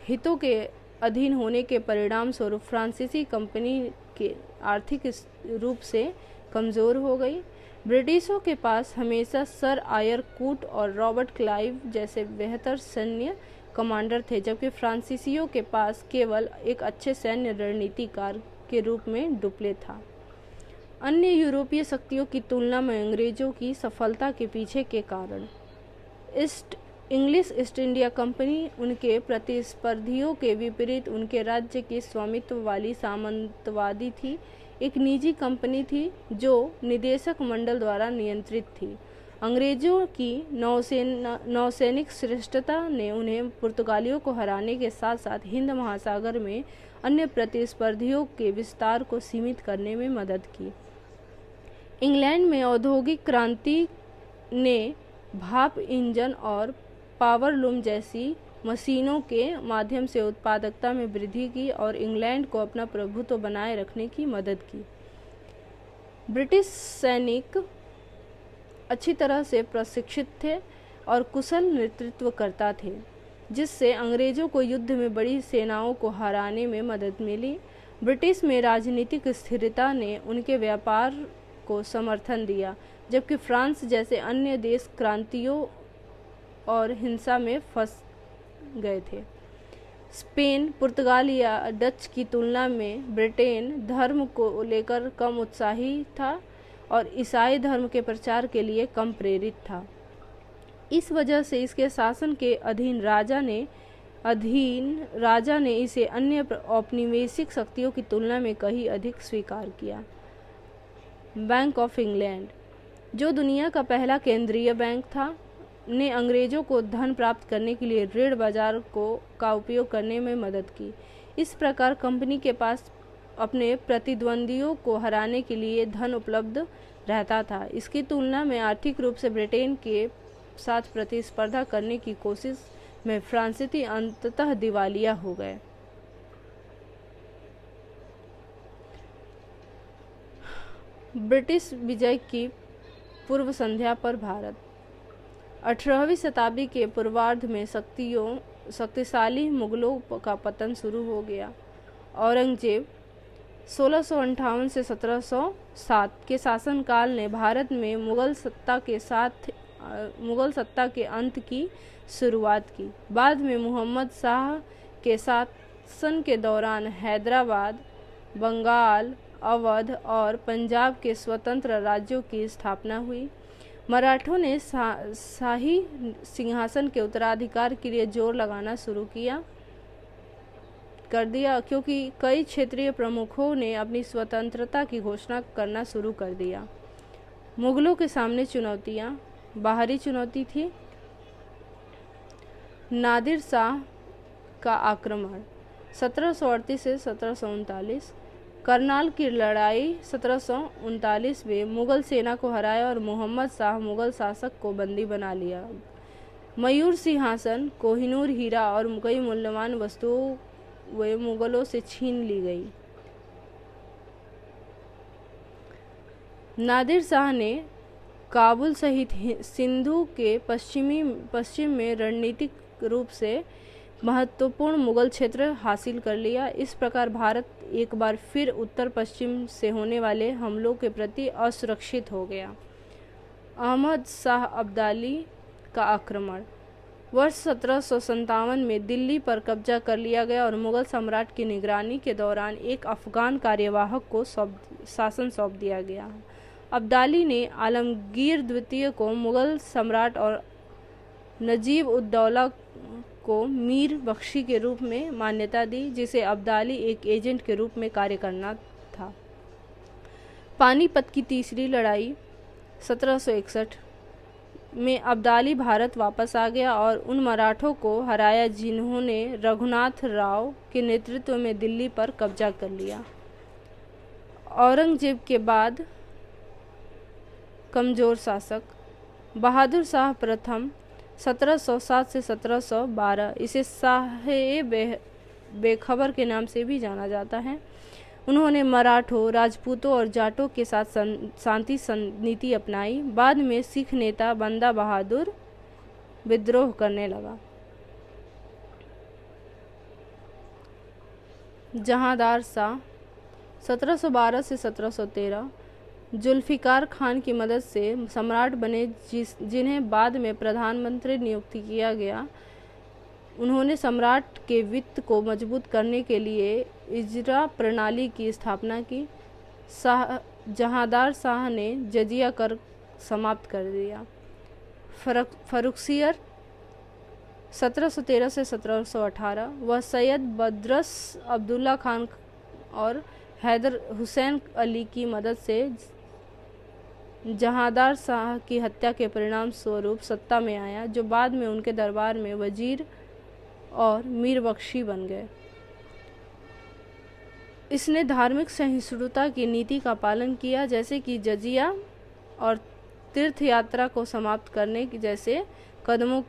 हितों के अधीन होने के परिणाम स्वरूप फ्रांसीसी कंपनी के आर्थिक रूप से कमज़ोर हो गई। ब्रिटिशों के पास हमेशा सर आयर कूट और रॉबर्ट क्लाइव जैसे बेहतर सैन्य कमांडर थे, जबकि फ्रांसीसियों के पास केवल एक अच्छे सैन्य रणनीतिकार के रूप में डुप्ले था। अन्य यूरोपीय शक्तियों की तुलना में अंग्रेजों की सफलता के पीछे के कारण इंग्लिश ईस्ट इंडिया कंपनी उनके प्रतिस्पर्धियों के विपरीत उनके राज्य की स्वामित्व वाली सामंतवादी थी। एक निजी कंपनी थी जो निदेशक मंडल द्वारा नियंत्रित थी। अंग्रेजों की नौसैनिक श्रेष्ठता ने उन्हें पुर्तगालियों को हराने के साथ साथ हिंद महासागर में अन्य प्रतिस्पर्धियों के विस्तार को सीमित करने में मदद की। इंग्लैंड में औद्योगिक क्रांति ने भाप इंजन और पावर लूम जैसी मशीनों के माध्यम से उत्पादकता में वृद्धि की और इंग्लैंड को अपना प्रभुत्व बनाए रखने की मदद की। ब्रिटिश सैनिक अच्छी तरह से प्रशिक्षित थे और कुशल नेतृत्वकर्ता थे, जिससे अंग्रेजों को युद्ध में बड़ी सेनाओं को हराने में मदद मिली। ब्रिटिश में राजनीतिक स्थिरता ने उनके व्यापार को समर्थन दिया, जबकि फ्रांस जैसे अन्य देश क्रांतियों और हिंसा में फंस गए थे। स्पेन, पुर्तगाल या डच की तुलना में ब्रिटेन धर्म को लेकर कम उत्साही था और ईसाई धर्म के प्रचार के लिए कम प्रेरित था। इस वजह से इसके शासन के अधीन राजा ने इसे अन्य औपनिवेशिक शक्तियों की तुलना में कहीं अधिक स्वीकार किया। बैंक ऑफ इंग्लैंड, जो दुनिया का पहला केंद्रीय बैंक था, ने अंग्रेजों को धन प्राप्त करने के लिए ऋण बाजार का उपयोग करने में मदद की। इस प्रकार कंपनी के पास अपने प्रतिद्वंदियों को हराने के लिए धन उपलब्ध रहता था। इसकी तुलना में आर्थिक रूप से ब्रिटेन के साथ प्रतिस्पर्धा करने की कोशिश में फ्रांसीसी अंततः दिवालिया हो गए। ब्रिटिश विजय की पूर्व संध्या पर भारत। 18वीं शताब्दी के पूर्वार्ध में शक्तिशाली मुगलों का पतन शुरू हो गया। औरंगजेब 1658 से 1707 के शासनकाल ने भारत में मुगल सत्ता के अंत की शुरुआत की। बाद में मोहम्मद शाह के शासन के दौरान हैदराबाद, बंगाल, अवध और पंजाब के स्वतंत्र राज्यों की स्थापना हुई। मराठों ने शाही सिंहासन के उत्तराधिकार के लिए जोर लगाना शुरू कर दिया, क्योंकि कई क्षेत्रीय प्रमुखों ने अपनी स्वतंत्रता की घोषणा करना शुरू कर दिया। मुगलों के सामने बाहरी चुनौती थी। नादिर शाह का आक्रमण 1738 से 1739, करनाल की लड़ाई 1739 में मुगल सेना को हराया और मोहम्मद शाह मुगल शासक को बंदी बना लिया। मयूर सिंहासन, कोहिनूर हीरा और कई मूल्यवान वस्तुओं वे मुगलों से छीन ली गई। नादिर शाह ने काबुल सहित सिंधु के पश्चिम में रणनीतिक रूप से महत्वपूर्ण मुगल क्षेत्र हासिल कर लिया। इस प्रकार भारत एक बार फिर उत्तर पश्चिम से होने वाले हमलों के प्रति असुरक्षित हो गया। अहमद शाह अब्दाली का आक्रमण वर्ष 1757 में दिल्ली पर कब्जा कर लिया गया और मुगल सम्राट की निगरानी के दौरान एक अफगान कार्यवाहक को शासन सौंप दिया गया। अब्दाली ने आलमगीर द्वितीय को मुगल सम्राट और नजीब उद दौला को मीर बख्शी के रूप में मान्यता दी, जिसे अब्दाली एक एजेंट के रूप में कार्य करना था। पानीपत की तीसरी लड़ाई 1761 में अब्दाली भारत वापस आ गया और उन मराठों को हराया जिन्होंने रघुनाथ राव के नेतृत्व में दिल्ली पर कब्जा कर लिया। औरंगजेब के बाद कमजोर शासक बहादुर शाह प्रथम 1707 से 1712, इसे शाह बेखबर के नाम से भी जाना जाता है। उन्होंने मराठों, राजपूतों और जाटों के साथ शांति नीति अपनाई। बाद में सिख नेता बंदा बहादुर विद्रोह करने लगा। जहांदार शाह 1712 से 1713 जुल्फिकार खान की मदद से सम्राट बने, जिन्हें बाद में प्रधानमंत्री नियुक्त किया गया। उन्होंने सम्राट के वित्त को मजबूत करने के लिए इजरा प्रणाली की स्थापना की। जहांदार शाह ने जजिया कर समाप्त कर दिया। फर्रुखसियर 1713 से 1718 वह सैयद बदरस अब्दुल्ला खान और हैदर हुसैन अली की मदद से जहांदार शाह की हत्या के परिणाम स्वरूप सत्ता में आया, जो बाद में उनके दरबार में वजीर और मीर बख्शी बन गए। इसने धार्मिक सहिष्णुता की नीति का पालन किया, जैसे कि जजिया और तीर्थ यात्रा को समाप्त करने की जैसे कदमों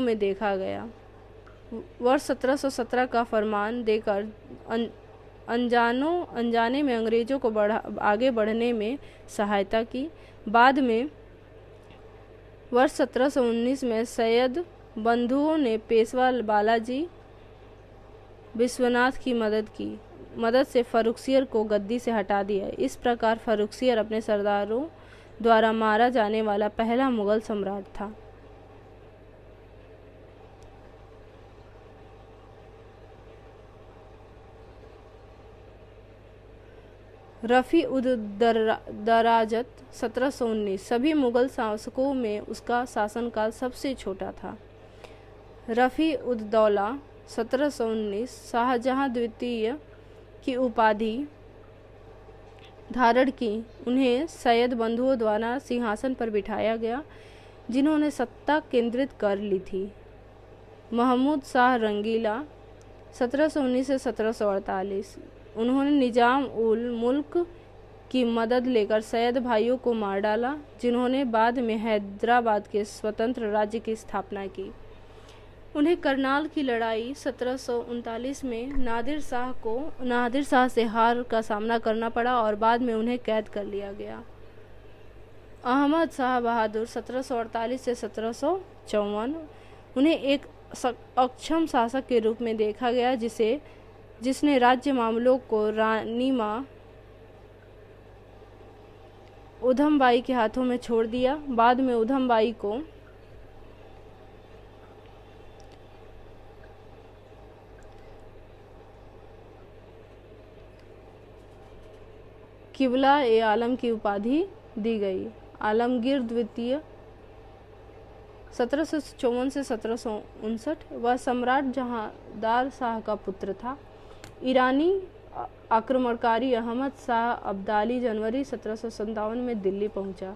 में देखा गया। वर्ष 1717 का फरमान देकर अनजाने में अंग्रेजों को आगे बढ़ने में सहायता की। बाद में वर्ष 1719 में सैयद बंधुओं ने पेशवा बालाजी विश्वनाथ की मदद से फर्रुखसियर को गद्दी से हटा दिया। इस प्रकार फर्रुखसियर अपने सरदारों द्वारा मारा जाने वाला पहला मुगल सम्राट था। रफ़ी उद दराजत 1719 सभी मुगल शासकों में उसका शासनकाल सबसे छोटा था। रफ़ी उद दौला 1719 शाहजहां द्वितीय की उपाधि धारण की। उन्हें सैयद बंधुओं द्वारा सिंहासन पर बिठाया गया, जिन्होंने सत्ता केंद्रित कर ली थी। महमूद शाह रंगीला 1719 से 1748 उन्होंने निजाम उल मुल्क की मदद लेकर सैयद भाइयों को मार डाला, जिन्होंने बाद में हैदराबाद के स्वतंत्र राज्य की स्थापना की। उन्हें करनाल की लड़ाई 1739 में नादिर शाह से हार का सामना करना पड़ा और बाद में उन्हें कैद कर लिया गया। अहमद शाह बहादुर 1748 से 1754 उन्हें एक अक्षम शासक के रूप में देखा गया, जिसने राज्य मामलों को रानी माँ उधमबाई के हाथों में छोड़ दिया। बाद में उधमबाई को किबला ए आलम की उपाधि दी गई। आलमगीर द्वितीय 1754 से 1759 वह सम्राट जहांदार शाह का पुत्र था। ईरानी आक्रमणकारी अहमद शाह अब्दाली जनवरी 1757 में दिल्ली पहुंचा।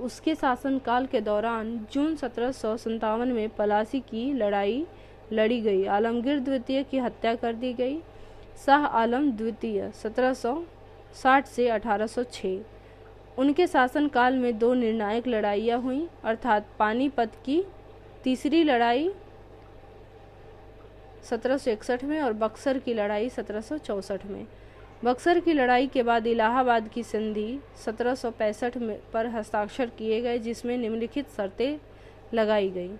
उसके शासनकाल के दौरान जून 1757 में पलासी की लड़ाई लड़ी गई। आलमगीर द्वितीय की हत्या कर दी गई। शाह आलम द्वितीय 1760 से 1806 उनके शासनकाल में 2 निर्णायक लड़ाइयाँ हुईं, अर्थात पानीपत की तीसरी लड़ाई 1761 में और बक्सर की लड़ाई 1764 में। बक्सर की लड़ाई के बाद इलाहाबाद की संधि 1765 में पर हस्ताक्षर किए गए, जिसमें निम्नलिखित शर्तें लगाई गईं।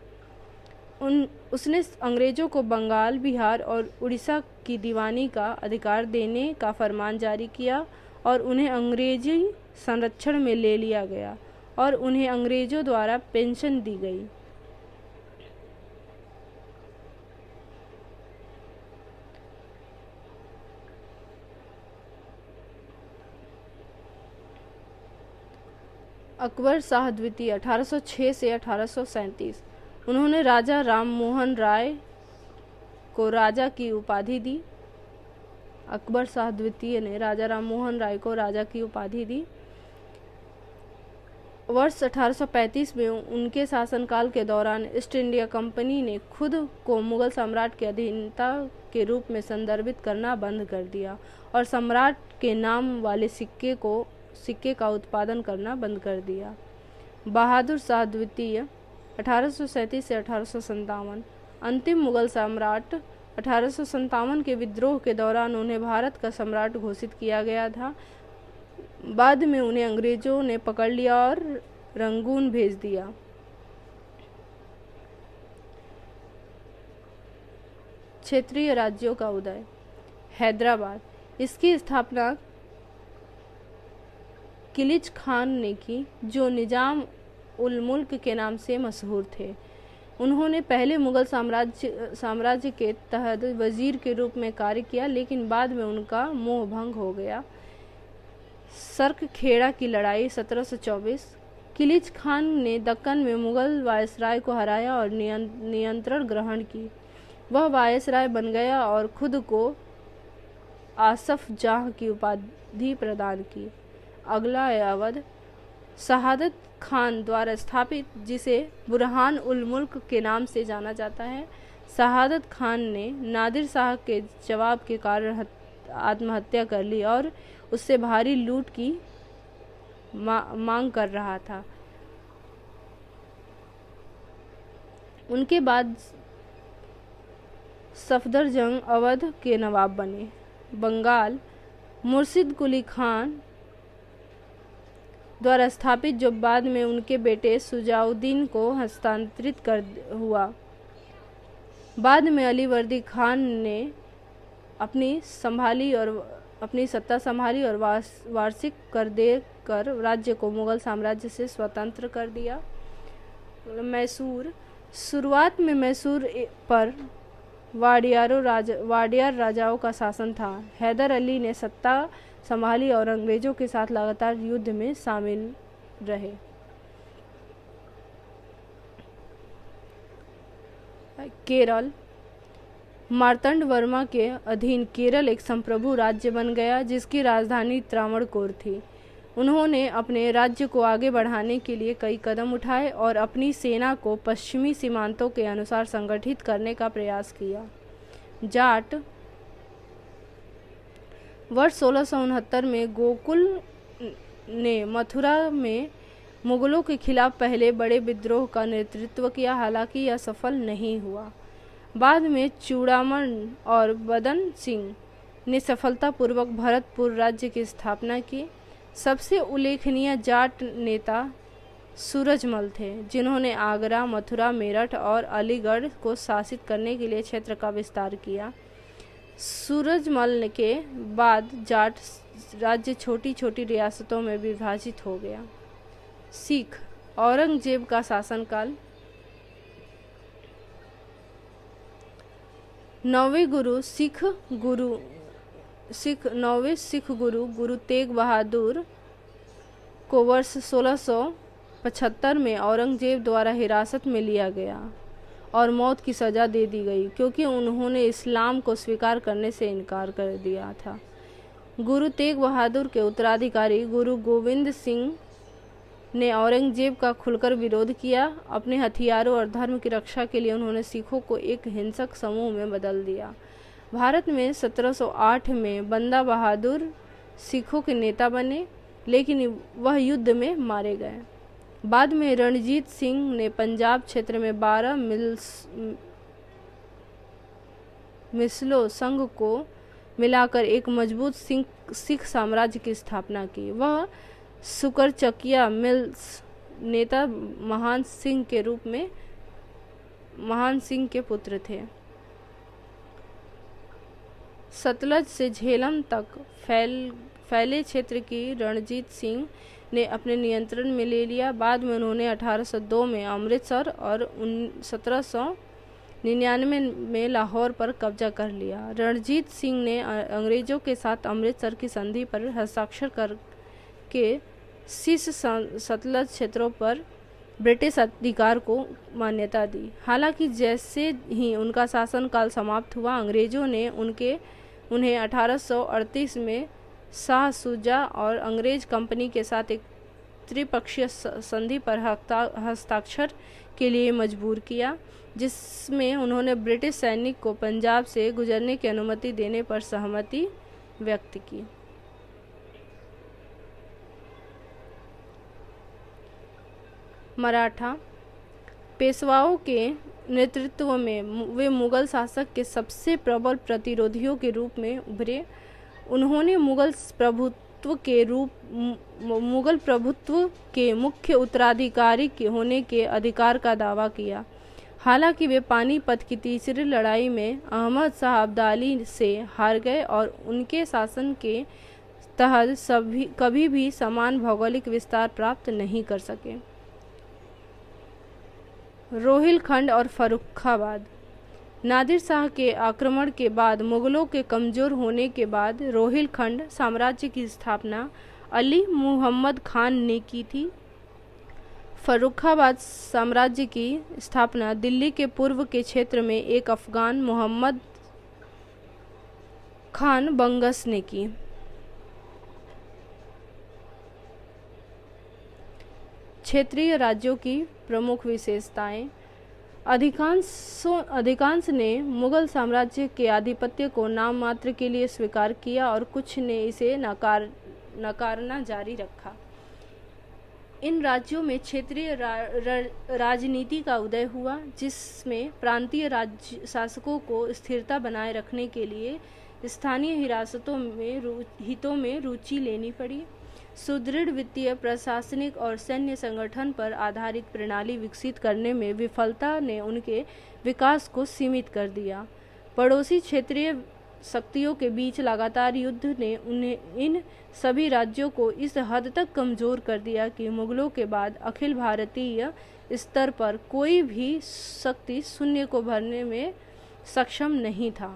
उसने अंग्रेजों को बंगाल, बिहार और उड़ीसा की दीवानी का अधिकार देने का फरमान जारी किया और उन्हें अंग्रेजी संरक्षण में ले लिया गया और उन्हें अंग्रेजों द्वारा पेंशन दी गई। अकबर शाह द्वितीय 1806 से 1837 उन्होंने राजा राम मोहन राय को राजा की उपाधि दी। अकबर शाह द्वितीय ने राजा राम मोहन राय को राजा की उपाधि दी। वर्ष 1835 में उनके शासनकाल के दौरान ईस्ट इंडिया कंपनी ने खुद को मुगल सम्राट के अधीनता के रूप में संदर्भित करना बंद कर दिया और सम्राट के नाम वाले सिक्के का उत्पादन करना बंद कर दिया। बहादुर शाह द्वितीय 1837 से 1857 अंतिम मुगल सम्राट 1857 के विद्रोह के दौरान उन्हें भारत का सम्राट घोषित किया गया था। बाद में उन्हें अंग्रेजों ने पकड़ लिया और रंगून भेज दिया। क्षेत्रीय राज्यों का उदय। हैदराबाद, इसकी स्थापना किलिच खान ने की, जो निजाम उल मुल्क के नाम से मशहूर थे। उन्होंने पहले मुगल साम्राज्य के तहत वजीर के रूप में कार्य किया, लेकिन बाद में उनका मोह भंग हो गया। सर्क खेड़ा की लड़ाई 1724 किलिच खान ने दक्कन में मुगल वायसराय को हराया और नियंत्रण ग्रहण की। वह वायसराय बन गया और खुद को आसफ जाह की उपाधि प्रदान की। अगला है अवध। शहादत खान द्वारा स्थापित, जिसे बुरहान उल मुल्क के नाम से जाना जाता है, शहादत खान ने नादिर शाह के जवाब के कारण आत्महत्या कर ली और उससे भारी लूट की मांग कर रहा था। उनके बाद सफदरजंग अवध के नवाब बने। बंगाल, मुर्शिद कुली खान द्वारा स्थापित, जो बाद में उनके बेटे सुजाउद्दीन को हस्तांतरित कर हुआ। बाद में अलीवर्दी खान ने अपनी सत्ता संभाली और वार्षिक कर देकर राज्य को मुगल साम्राज्य से स्वतंत्र कर दिया। मैसूर, शुरुआत में मैसूर पर वाडियार राजाओं का शासन था। हैदर अली ने सत्ता संभाली और अंग्रेजों के साथ लगातार युद्ध में शामिल रहे। केरल, मार्तंड वर्मा के अधीन केरल एक संप्रभु राज्य बन गया, जिसकी राजधानी त्रावणकोर थी। उन्होंने अपने राज्य को आगे बढ़ाने के लिए कई कदम उठाए और अपनी सेना को पश्चिमी सीमांतों के अनुसार संगठित करने का प्रयास किया। जाट वर्ष 1669 में गोकुल ने मथुरा में मुगलों के खिलाफ पहले बड़े विद्रोह का नेतृत्व किया, हालांकि यह सफल नहीं हुआ। बाद में चूड़ामण और बदन सिंह ने सफलतापूर्वक भरतपुर राज्य की स्थापना की। सबसे उल्लेखनीय जाट नेता सूरजमल थे, जिन्होंने आगरा, मथुरा, मेरठ और अलीगढ़ को शासित करने के लिए क्षेत्र का विस्तार किया। सूरजमल के बाद जाट राज्य छोटी छोटी रियासतों में विभाजित हो गया। सिख औरंगजेब का शासनकाल। नौवें सिख गुरु गुरु तेग बहादुर को वर्ष 1675 में औरंगजेब द्वारा हिरासत में लिया गया और मौत की सज़ा दे दी गई, क्योंकि उन्होंने इस्लाम को स्वीकार करने से इनकार कर दिया था। गुरु तेग बहादुर के उत्तराधिकारी गुरु गोविंद सिंह ने औरंगजेब का खुलकर विरोध किया। अपने हथियारों और धर्म की रक्षा के लिए उन्होंने सिखों को एक हिंसक समूह में बदल दिया। भारत में 1708 में बंदा बहादुर सिखों के नेता बने, लेकिन वह युद्ध में मारे गए। बाद में रणजीत सिंह ने पंजाब क्षेत्र में 12 मिसलों संघ को मिलाकर एक मजबूत सिख साम्राज्य की स्थापना की। वह सुकरचकिया मिल्स नेता महान सिंह के पुत्र थे। सतलज से झेलम तक फैले क्षेत्र की रणजीत सिंह ने अपने नियंत्रण में ले लिया। बाद में उन्होंने 1802 में अमृतसर और 1799 में लाहौर पर कब्जा कर लिया। रणजीत सिंह ने अंग्रेजों के साथ अमृतसर की संधि पर हस्ताक्षर करके शीर्ष सतलज क्षेत्रों पर ब्रिटिश अधिकार को मान्यता दी। हालांकि जैसे ही उनका शासनकाल समाप्त हुआ, अंग्रेजों ने उन्हें 1838 में शाह शुजा और अंग्रेज कंपनी के साथ एक त्रिपक्षीय संधि पर हस्ताक्षर के लिए मजबूर किया, जिसमें उन्होंने ब्रिटिश सैनिक को पंजाब से गुजरने की अनुमति देने पर सहमति व्यक्त की। मराठा पेशवाओं के नेतृत्व में वे मुगल शासक के सबसे प्रबल प्रतिरोधियों के रूप में उभरे। उन्होंने मुगल प्रभुत्व के मुख्य उत्तराधिकारी होने के अधिकार का दावा किया। हालांकि वे पानीपत की तीसरी लड़ाई में अहमद शाह अब्दाली से हार गए और उनके शासन के तहत कभी भी समान भौगोलिक विस्तार प्राप्त नहीं कर सके। रोहिलखंड और फर्रुखाबाद। नादिर शाह के आक्रमण के बाद मुगलों के कमज़ोर होने के बाद रोहिलखंड साम्राज्य की स्थापना अली मुहम्मद खान ने की थी। फर्रुखाबाद साम्राज्य की स्थापना दिल्ली के पूर्व के क्षेत्र में एक अफगान मोहम्मद खान बंगस ने की। क्षेत्रीय राज्यों की प्रमुख विशेषताएं। अधिकांश ने मुगल साम्राज्य के आधिपत्य को नाम मात्र के लिए स्वीकार किया और कुछ ने इसे नकारना जारी रखा। इन राज्यों में क्षेत्रीय राजनीति का उदय हुआ, जिसमें प्रांतीय शासकों को स्थिरता बनाए रखने के लिए स्थानीय हितों में रुचि लेनी पड़ी। सुदृढ़ वित्तीय, प्रशासनिक और सैन्य संगठन पर आधारित प्रणाली विकसित करने में विफलता ने उनके विकास को सीमित कर दिया। पड़ोसी क्षेत्रीय शक्तियों के बीच लगातार युद्ध ने इन सभी राज्यों को इस हद तक कमज़ोर कर दिया कि मुगलों के बाद अखिल भारतीय स्तर पर कोई भी शक्ति शून्य को भरने में सक्षम नहीं था।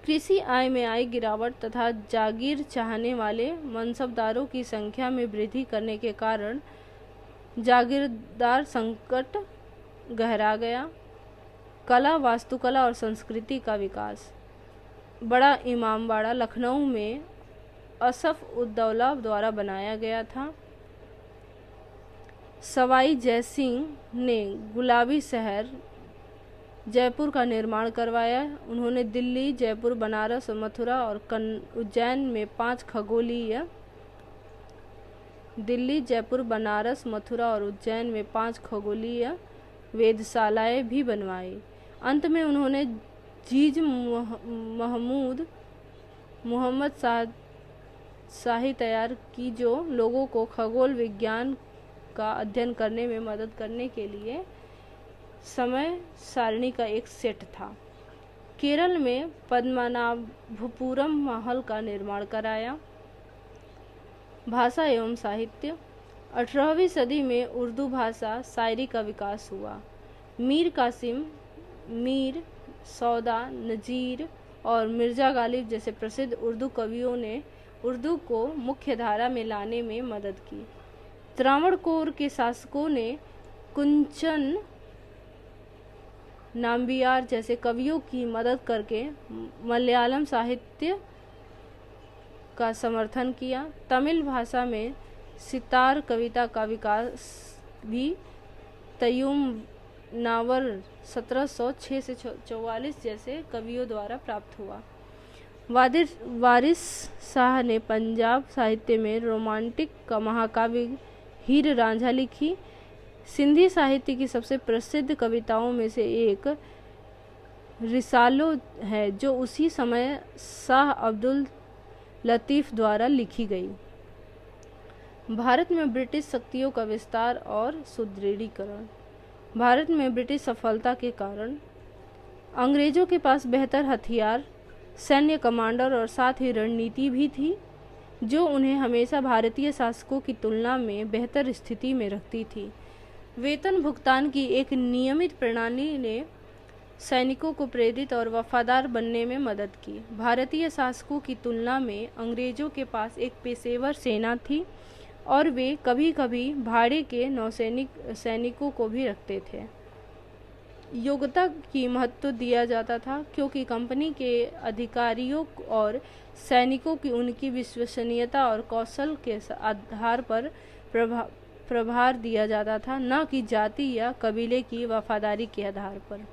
कृषि आय में आई गिरावट तथा जागीर चाहने वाले मनसबदारों की संख्या में वृद्धि करने के कारण जागीरदार संकट गहरा गया। कला, वास्तुकला और संस्कृति का विकास। बड़ा इमामबाड़ा लखनऊ में असफ उद्दौला द्वारा बनाया गया था। सवाई जयसिंह ने गुलाबी शहर जयपुर का निर्माण करवाया। उन्होंने दिल्ली, जयपुर, बनारस, मथुरा और उज्जैन में 5 खगोलीय वेधशालाएं भी बनवाई। अंत में उन्होंने जीज मोहम्मद शाही तैयार की, जो लोगों को खगोल विज्ञान का अध्ययन करने में मदद करने के लिए समय सारणी का एक सेट था। केरल में पद्मनाभपुरम महल का निर्माण कराया। भाषा एवं साहित्य। 18वीं सदी में उर्दू भाषा शायरी का विकास हुआ। मीर कासिम, मीर सौदा, नजीर और मिर्ज़ा गालिब जैसे प्रसिद्ध उर्दू कवियों ने उर्दू को मुख्य धारा में लाने में मदद की। त्रावणकोर के शासकों ने कुंचन नाम्बियार जैसे कवियों की मदद करके मलयालम साहित्य का समर्थन किया। तमिल भाषा में सितार कविता का विकास भी तय्युम नावर 1706 से 44 जैसे कवियों द्वारा प्राप्त हुआ। वारिस शाह ने पंजाब साहित्य में रोमांटिक का महाकाव्य हीर रांझा लिखी। सिंधी साहित्य की सबसे प्रसिद्ध कविताओं में से एक रिसालो है, जो उसी समय शाह अब्दुल लतीफ़ द्वारा लिखी गई। भारत में ब्रिटिश शक्तियों का विस्तार और सुदृढ़ीकरण। भारत में ब्रिटिश सफलता के कारण अंग्रेजों के पास बेहतर हथियार, सैन्य कमांडर और साथ ही रणनीति भी थी, जो उन्हें हमेशा भारतीय शासकों की तुलना में बेहतर स्थिति में रखती थी। वेतन भुगतान की एक नियमित प्रणाली ने सैनिकों को प्रेरित और वफादार बनने में मदद की। भारतीय शासकों की तुलना में अंग्रेजों के पास एक पेशेवर सेना थी और वे कभी-कभी भाड़े के सैनिकों को भी रखते थे। योग्यता की महत्व दिया जाता था, क्योंकि कंपनी के अधिकारियों और सैनिकों की उनकी विश्वसनीयता और कौशल के आधार पर प्रभार दिया जाता था, न कि जाति या कबीले की वफादारी के आधार पर।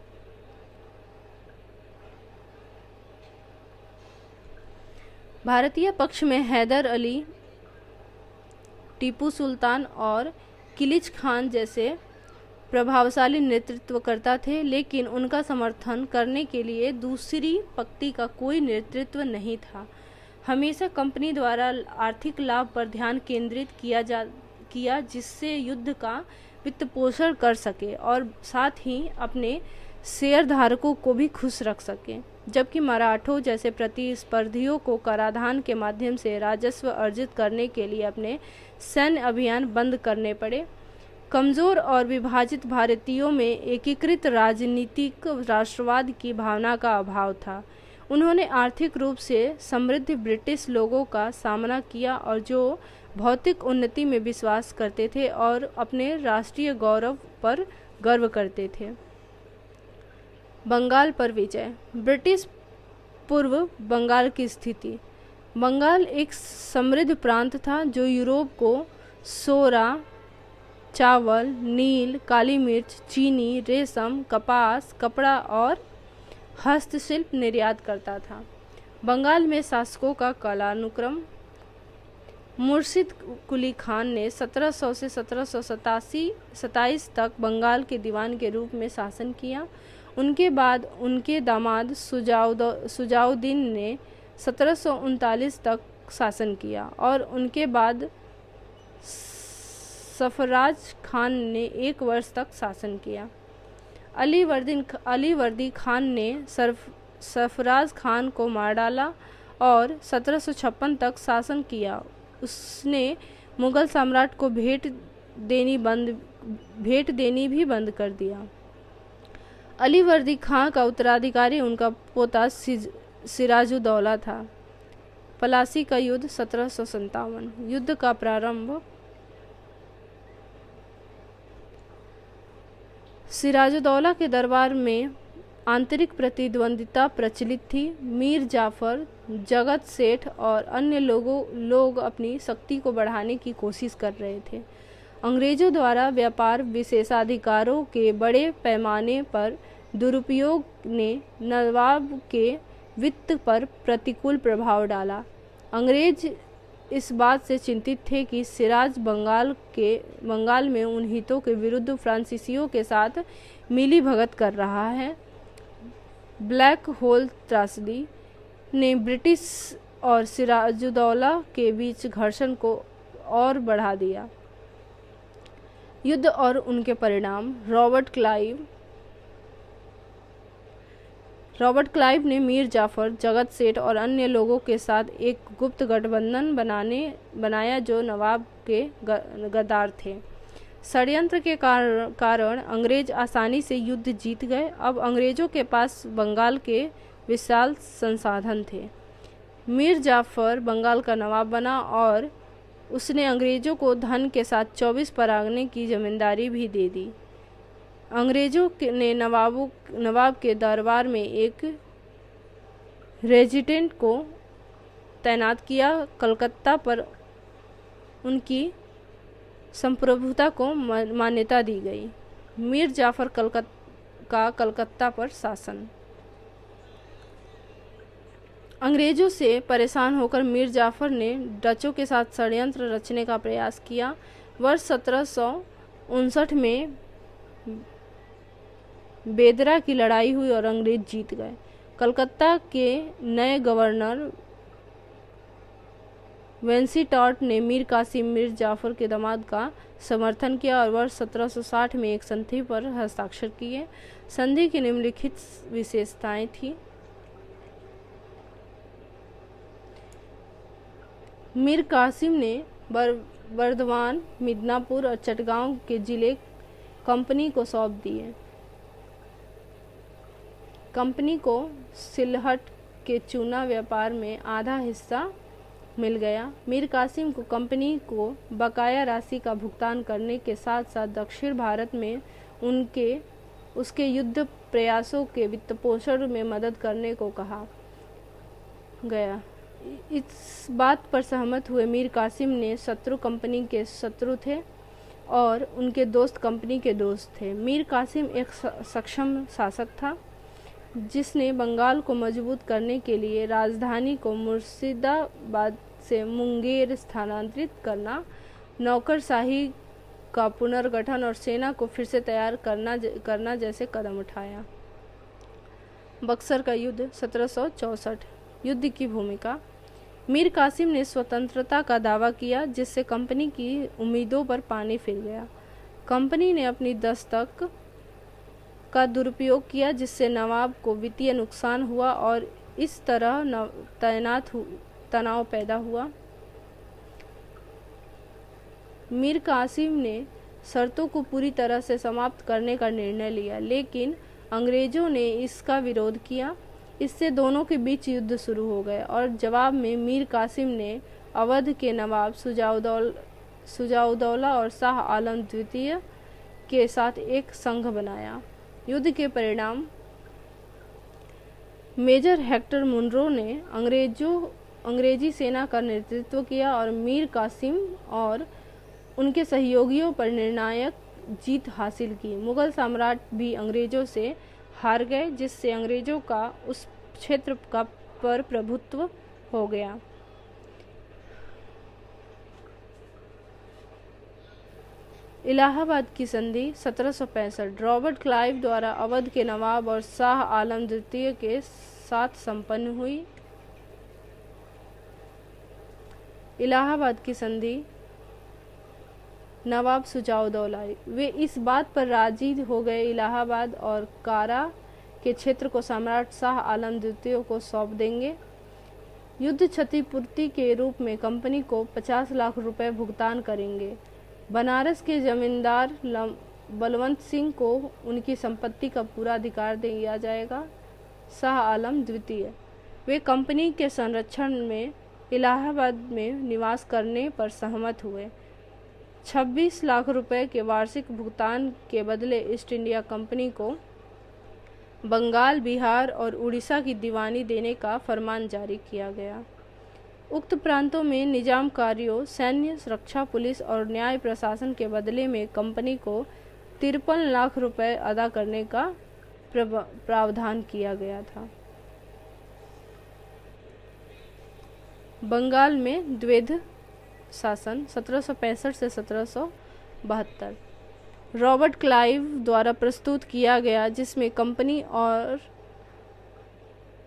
भारतीय पक्ष में हैदर अली, टीपू सुल्तान और किलिच खान जैसे प्रभावशाली नेतृत्वकर्ता थे, लेकिन उनका समर्थन करने के लिए दूसरी पंक्ति का कोई नेतृत्व नहीं था। हमेशा कंपनी द्वारा आर्थिक लाभ पर ध्यान केंद्रित किया जिससे युद्ध का वित्त पोषण कर सके और साथ ही अपने शेयरधारकों को भी खुश रख सके, जबकि मराठों जैसे प्रतिस्पर्धियों को कराधान के माध्यम से राजस्व अर्जित करने के लिए अपने सैन्य अभियान बंद करने पड़े। कमज़ोर और विभाजित भारतीयों में एकीकृत राजनीतिक राष्ट्रवाद की भावना का अभाव था। उन्होंने आर्थिक रूप से समृद्ध ब्रिटिश लोगों का सामना किया और जो भौतिक उन्नति में विश्वास करते थे और अपने राष्ट्रीय गौरव पर गर्व करते थे। बंगाल पर विजय। ब्रिटिश पूर्व बंगाल की स्थिति। बंगाल एक समृद्ध प्रांत था जो यूरोप को सोरा, चावल, नील, काली मिर्च, चीनी, रेशम, कपास, कपड़ा और हस्तशिल्प निर्यात करता था। बंगाल में शासकों का कालानुक्रम। मुर्शिद कुली खान ने 1700 से 1727 तक बंगाल के दीवान के रूप में शासन किया। उनके बाद उनके दामाद सुजाउद्दीन ने 1739 तक शासन किया और उनके बाद सफराज खान ने 1 वर्ष तक शासन किया। अलीवर्दी खान ने सरफराज खान को मार डाला और 1756 तक शासन किया। उसने मुगल सम्राट को भेंट देनी भी बंद कर दिया। अलीवर्दी खान का उत्तराधिकारी उनका पोता सिराजुद्दौला था। पलासी का युद्ध 1757। युद्ध का प्रारंभ। सिराजुद्दौला के दरबार में आंतरिक प्रतिद्वंदिता प्रचलित थी। मीर जाफर, जगत सेठ और अन्य लोग अपनी शक्ति को बढ़ाने की कोशिश कर रहे थे। अंग्रेजों द्वारा व्यापार विशेषाधिकारों के बड़े पैमाने पर दुरुपयोग ने नवाब के वित्त पर प्रतिकूल प्रभाव डाला। अंग्रेज इस बात से चिंतित थे कि सिराज बंगाल में उन हितों के विरुद्ध फ्रांसीसियों के साथ मिली भगत कर रहा है। ब्लैक होल त्रासदी ने ब्रिटिश और सिराजुद्दौला के बीच घर्षण को और बढ़ा दिया। युद्ध और उनके परिणाम। रॉबर्ट क्लाइव ने मीर जाफर, जगत सेठ और अन्य लोगों के साथ एक गुप्त गठबंधन बनाया जो नवाब के गद्दार थे। षड्यंत्र के कारण अंग्रेज आसानी से युद्ध जीत गए। अब अंग्रेजों के पास बंगाल के विशाल संसाधन थे। मीर जाफर बंगाल का नवाब बना और उसने अंग्रेजों को धन के साथ 24 परगने की जमींदारी भी दे दी। अंग्रेजों ने नवाब के दरबार में एक रेजिडेंट को तैनात किया। कलकत्ता पर उनकी संप्रभुता को मान्यता दी गई। मीर जाफर का कलकत्ता पर शासन। अंग्रेजों से परेशान होकर मीर जाफर ने डचों के साथ षड्यंत्र रचने का प्रयास किया। वर्ष 1759 में बेदरा की लड़ाई हुई और अंग्रेज जीत गए। कलकत्ता के नए गवर्नर वेंसीटॉट ने मीर कासिम मीर जाफर के दामाद का समर्थन किया और वर्ष 1760 में एक संधि पर हस्ताक्षर किए। संधि की निम्नलिखित विशेषताएं थी। मीर कासिम ने बर्दवान, मिदनापुर और चटगांव के जिले कंपनी को सौंप दिए। कंपनी को सिलहट के चूना व्यापार में आधा हिस्सा मिल गया। मीर कासिम को कंपनी को बकाया राशि का भुगतान करने के साथ साथ दक्षिण भारत में उसके युद्ध प्रयासों के वित्तपोषण में मदद करने को कहा गया। इस बात पर सहमत हुए मीर कासिम ने शत्रु कंपनी के शत्रु थे और उनके दोस्त कंपनी के दोस्त थे। मीर कासिम एक सक्षम शासक था जिसने बंगाल को मजबूत करने के लिए राजधानी को मुर्शिदाबाद से मुंगेर स्थानांतरित करना, नौकरशाही का पुनर्गठन और सेना को फिर से तैयार करना जैसे कदम उठाया। बक्सर का युद्ध 1764। युद्ध की भूमिका। मीर कासिम ने स्वतंत्रता का दावा किया जिससे कंपनी की उम्मीदों पर पानी फिर गया। कंपनी ने अपनी दस्तक का दुरुपयोग किया जिससे नवाब को वित्तीय नुकसान हुआ और इस तरह तनाव पैदा हुआ। मीर कासिम ने शर्तों को पूरी तरह से समाप्त करने का निर्णय लिया, लेकिन अंग्रेजों ने इसका विरोध किया। इससे दोनों के बीच युद्ध शुरू हो गए और जवाब में मीर कासिम ने अवध के नवाब सुजाउद्दौला और शाह आलम द्वितीय के साथ एक संघ बनाया। युद्ध के परिणाम। मेजर हेक्टर मुनरो ने अंग्रेजी सेना का नेतृत्व किया और मीर कासिम और उनके सहयोगियों पर निर्णायक जीत हासिल की। मुगल सम्राट भी अंग्रेजों से हार गए जिससे अंग्रेजों का उस क्षेत्र पर प्रभुत्व हो गया। इलाहाबाद की संधि 1765 रॉबर्ट क्लाइव द्वारा अवध के नवाब और शाह आलम द्वितीय के साथ संपन्न हुई। इलाहाबाद की संधि। नवाब सुजाउद्दौला वे इस बात पर राजी हो गए इलाहाबाद और कारा के क्षेत्र को सम्राट शाह आलम द्वितीय को सौंप देंगे। युद्ध क्षतिपूर्ति के रूप में कंपनी को 50 लाख रुपए भुगतान करेंगे। बनारस के जमींदार बलवंत सिंह को उनकी संपत्ति का पूरा अधिकार दिया जाएगा। शाह आलम द्वितीय वे कंपनी के संरक्षण में इलाहाबाद में निवास करने पर सहमत हुए। 26 लाख रुपए के वार्षिक भुगतान के बदले ईस्ट इंडिया कंपनी को बंगाल, बिहार और उड़ीसा की दीवानी देने का फरमान जारी किया गया। उक्त प्रांतों में निजाम कार्यों, सैन्य, रक्षा, पुलिस और न्याय प्रशासन के बदले में कंपनी को 53 लाख रुपए अदा करने का प्रावधान किया गया था। बंगाल में द्वैध शासन 1765 से 1772 रॉबर्ट क्लाइव द्वारा प्रस्तुत किया गया, जिसमें कंपनी और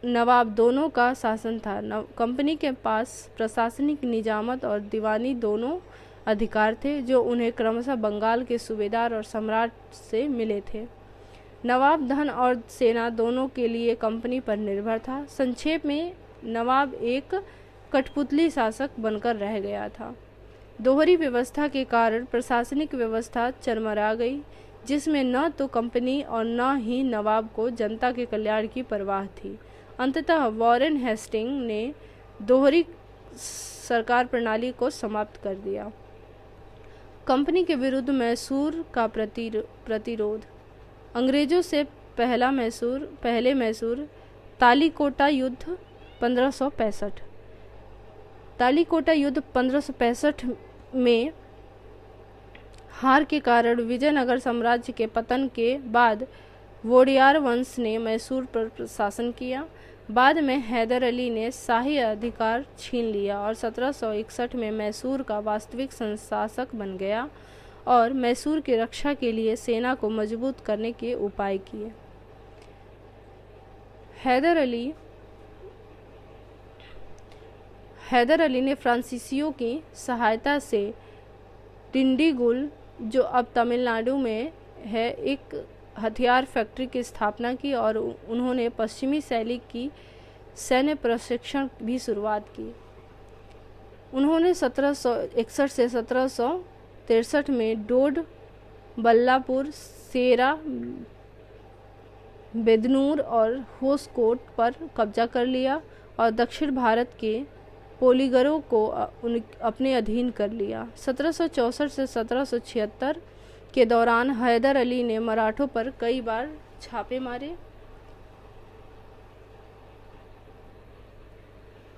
नवाब दोनों का शासन था। कंपनी के पास प्रशासनिक, निजामत और दीवानी दोनों अधिकार थे, जो उन्हें क्रमशः बंगाल के सूबेदार और सम्राट से मिले थे। नवाब धन और सेना दोनों के लिए कंपनी पर निर्भर था। संक्षेप में, नवाब एक कठपुतली शासक बनकर रह गया था। दोहरी व्यवस्था के कारण प्रशासनिक व्यवस्था चरमरा गई, जिसमें न तो कंपनी और न ही नवाब को जनता के कल्याण की परवाह थी। अंततः वॉरेन हेस्टिंग ने दोहरी सरकार प्रणाली को समाप्त कर दिया। कंपनी के विरुद्ध मैसूर का प्रतिरोध। अंग्रेजों से पहले मैसूर तालीकोटा युद्ध 1565। तालीकोटा युद्ध 1565 में हार के कारण विजयनगर साम्राज्य के पतन के बाद वोडियार वंश ने मैसूर पर शासन किया। बाद में हैदर अली ने शाही अधिकार छीन लिया और 1761 में मैसूर का वास्तविक शासक बन गया और मैसूर की रक्षा के लिए सेना को मजबूत करने के उपाय किए। हैदर अली ने फ्रांसीसियों की सहायता से डिंडीगुल, जो अब तमिलनाडु में है, एक हथियार फैक्ट्री की स्थापना की और उन्होंने पश्चिमी शैली की सैन्य प्रशिक्षण भी शुरुआत की। उन्होंने 1761 से 1763 में डोड, बल्लापुर, सेरा, बेदनूर और होसकोट पर कब्जा कर लिया और दक्षिण भारत के पोलीगरों को अपने अधीन कर लिया। 1764 से 1776 के दौरान हैदर अली ने मराठों पर कई बार छापे मारे।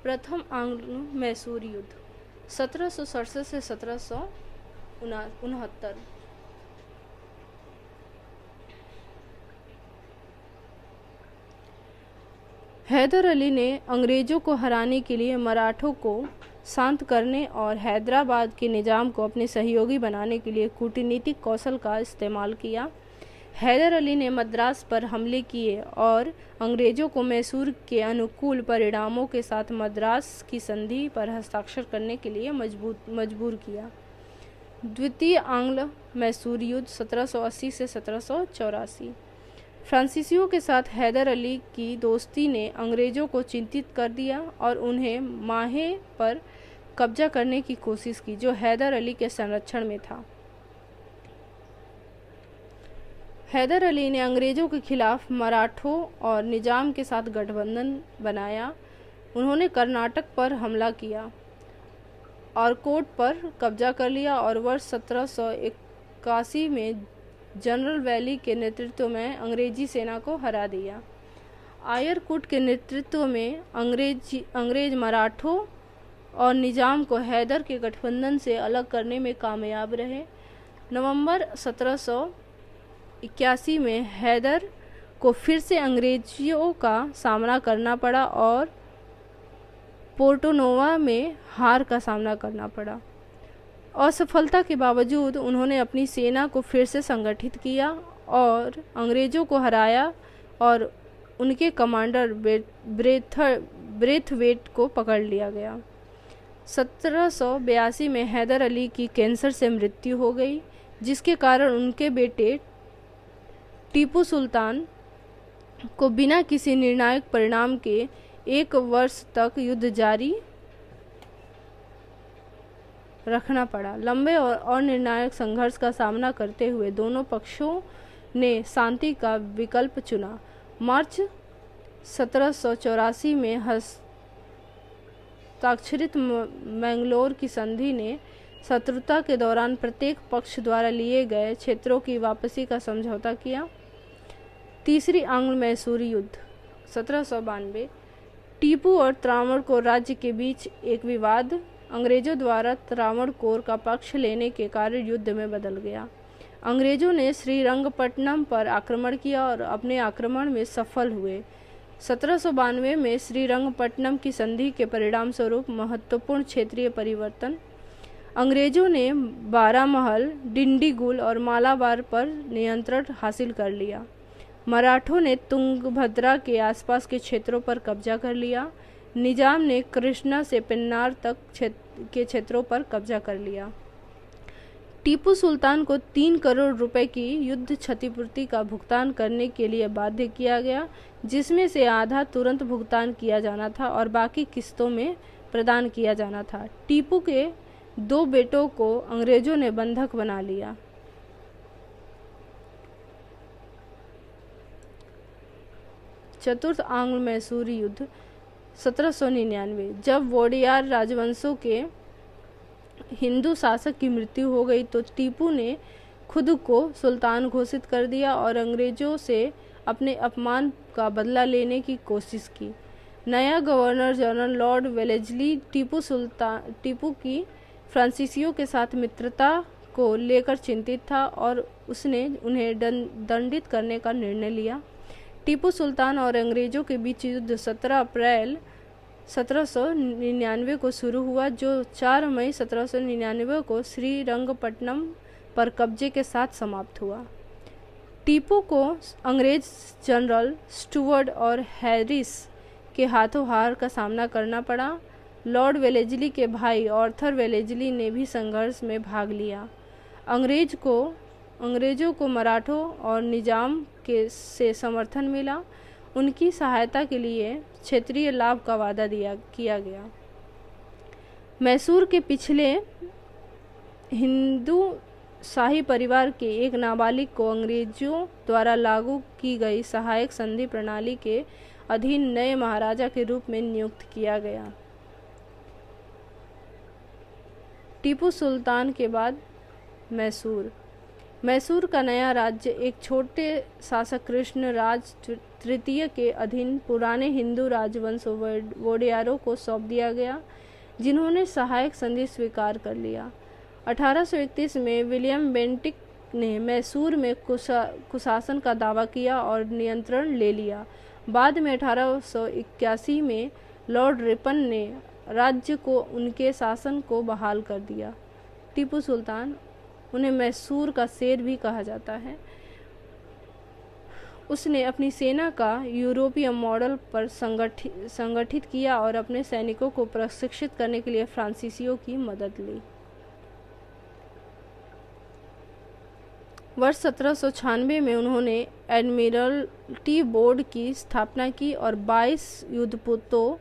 प्रथम आंग्ल मैसूर युद्ध 1767 से 1769। हैदर अली ने अंग्रेजों को हराने के लिए मराठों को शांत करने और हैदराबाद के निजाम को अपने सहयोगी बनाने के लिए कूटनीतिक कौशल का इस्तेमाल किया। हैदर अली ने मद्रास पर हमले किए और अंग्रेजों को मैसूर के अनुकूल परिणामों के साथ मद्रास की संधि पर हस्ताक्षर करने के लिए मजबूर किया। द्वितीय आंग्ल मैसूर युद्ध 1780 से 1784। फ्रांसीसियों के साथ हैदर अली की दोस्ती ने अंग्रेजों को चिंतित कर दिया और उन्हें माहे पर कब्जा करने की कोशिश की, जो हैदर अली के संरक्षण में था। हैदर अली ने अंग्रेजों के खिलाफ मराठों और निजाम के साथ गठबंधन बनाया। उन्होंने कर्नाटक पर हमला किया और कोट पर कब्जा कर लिया और वर्ष 1781 में जनरल वैली के नेतृत्व में अंग्रेजी सेना को हरा दिया। आयरकुट के नेतृत्व में अंग्रेज मराठों और निजाम को हैदर के गठबंधन से अलग करने में कामयाब रहे। नवंबर 1781 में हैदर को फिर से अंग्रेजियों का सामना करना पड़ा और पोर्टोनोवा में हार का सामना करना पड़ा। असफलता के बावजूद उन्होंने अपनी सेना को फिर से संगठित किया और अंग्रेजों को हराया और उनके कमांडर ब्रेथवेट को पकड़ लिया गया। 1782 में हैदर अली की कैंसर से मृत्यु हो गई, जिसके कारण उनके बेटे टीपू सुल्तान को बिना किसी निर्णायक परिणाम के 1 वर्ष तक युद्ध जारी रखना पड़ा। लंबे और निर्णायक संघर्ष का सामना करते हुए दोनों पक्षों ने शांति का विकल्प चुना। मार्च 1784 में हस्ताक्षरित मैंगलोर की संधि ने शत्रुता के दौरान प्रत्येक पक्ष द्वारा लिए गए क्षेत्रों की वापसी का समझौता किया। तीसरी आंग्ल मैसूर युद्ध 1792। टीपू और त्रावणकोर राज्य के बीच एक विवाद अंग्रेजों द्वारा त्रावणकोर का पक्ष लेने के कारण युद्ध में बदल गया। अंग्रेजों ने श्रीरंगपट्टनम पर आक्रमण किया और अपने आक्रमण में सफल हुए। 1792 में श्रीरंगपट्टनम की संधि के परिणाम स्वरूप महत्वपूर्ण क्षेत्रीय परिवर्तन। अंग्रेजों ने बारामहल, डिंडीगुल और मालाबार पर नियंत्रण हासिल कर लिया। मराठों ने तुंगभद्रा के आसपास के क्षेत्रों पर कब्जा कर लिया। निजाम ने कृष्णा से पेन्नार तक के क्षेत्रों पर कब्जा कर लिया। टीपू सुल्तान को 3 करोड़ रुपए की युद्ध क्षतिपूर्ति का भुगतान करने के लिए बाध्य किया गया, जिसमें से आधा तुरंत भुगतान किया जाना था और बाकी किस्तों में प्रदान किया जाना था। टीपू के 2 बेटों को अंग्रेजों ने बंधक बना लिया। चतुर्थ आंग्ल मैसूर युद्ध 1799। जब वोडियार राजवंशों के हिंदू शासक की मृत्यु हो गई तो टीपू ने खुद को सुल्तान घोषित कर दिया और अंग्रेजों से अपने अपमान का बदला लेने की कोशिश की। नया governor general Lord Wellesley Tipu की फ्रांसीसियों के साथ मित्रता को लेकर चिंतित था और उसने उन्हें दंडित करने का निर्णय लिया। टीपू सुल्तान और अंग्रेजों के बीच युद्ध 17 अप्रैल 1799 को शुरू हुआ, जो 4 मई 1799 को श्रीरंगपट्टनम पर कब्जे के साथ समाप्त हुआ। टीपू को अंग्रेज जनरल स्टुअर्ट और हैरिस के हाथों हार का सामना करना पड़ा। लॉर्ड वेलेस्ली के भाई आर्थर वेलेस्ली ने भी संघर्ष में भाग लिया। अंग्रेजों को मराठों और निजाम से समर्थन मिला। उनकी सहायता के लिए क्षेत्रीय लाभ का वादा किया गया। मैसूर के पिछले हिंदू शाही परिवार के एक नाबालिग को अंग्रेजों द्वारा लागू की गई सहायक संधि प्रणाली के अधीन नए महाराजा के रूप में नियुक्त किया गया। टीपू सुल्तान के बाद मैसूर का नया राज्य एक छोटे शासक कृष्णराज तृतीय के अधीन पुराने हिंदू राजवंश वोडियारों को सौंप दिया गया, जिन्होंने सहायक संधि स्वीकार कर लिया। 1831 में विलियम बेंटिक ने मैसूर में कुशासन का दावा किया और नियंत्रण ले लिया। बाद में 1881 में लॉर्ड रिपन ने राज्य को उनके शासन को बहाल कर दिया। टीपू सुल्तान, उन्हें मैसूर का शेर भी कहा जाता है, उसने अपनी सेना का यूरोपीय मॉडल पर संगठित किया और अपने सैनिकों को प्रशिक्षित करने के लिए फ्रांसीसियों की मदद ली। वर्ष 1796 में उन्होंने एडमिरल्टी बोर्ड की स्थापना की और 22 युद्धपोतों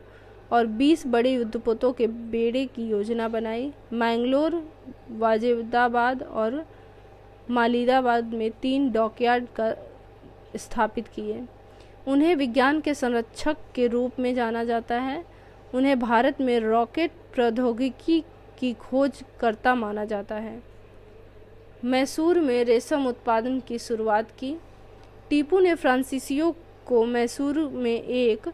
और 20 बड़े युद्धपोतों के बेड़े की योजना बनाई। मैंगलोर, वाजिदाबाद और मालिदाबाद में 3 डॉकयार्ड का स्थापित किए। उन्हें विज्ञान के संरक्षक के रूप में जाना जाता है। उन्हें भारत में रॉकेट प्रौद्योगिकी की खोज करता माना जाता है। मैसूर में रेशम उत्पादन की शुरुआत की। टीपू ने फ्रांसीसियों को मैसूर में एक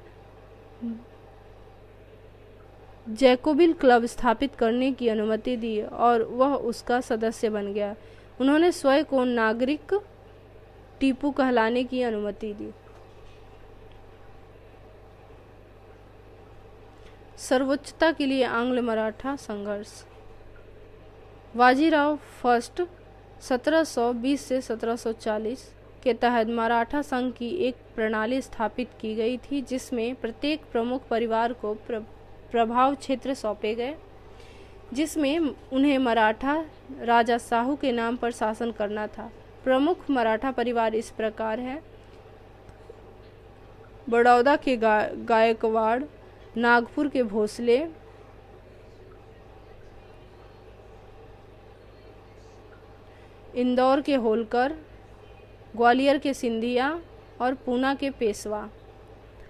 जैकोबिन क्लब स्थापित करने की अनुमति दी और वह उसका सदस्य बन गया। उन्होंने स्वयं को नागरिक टीपू कहलाने की अनुमति दी। सर्वोच्चता के लिए आंग्ल मराठा संघर्ष। बाजीराव फर्स्ट 1720 से 1740 के तहत मराठा संघ की एक प्रणाली स्थापित की गई थी, जिसमें प्रत्येक प्रमुख परिवार को प्रभाव क्षेत्र सौंपे गए, जिसमें उन्हें मराठा राजा साहू के नाम पर शासन करना था। प्रमुख मराठा परिवार इस प्रकार है: बड़ौदा के गायकवाड़, नागपुर के भोसले, इंदौर के होलकर, ग्वालियर के सिंधिया और पूना के पेशवा।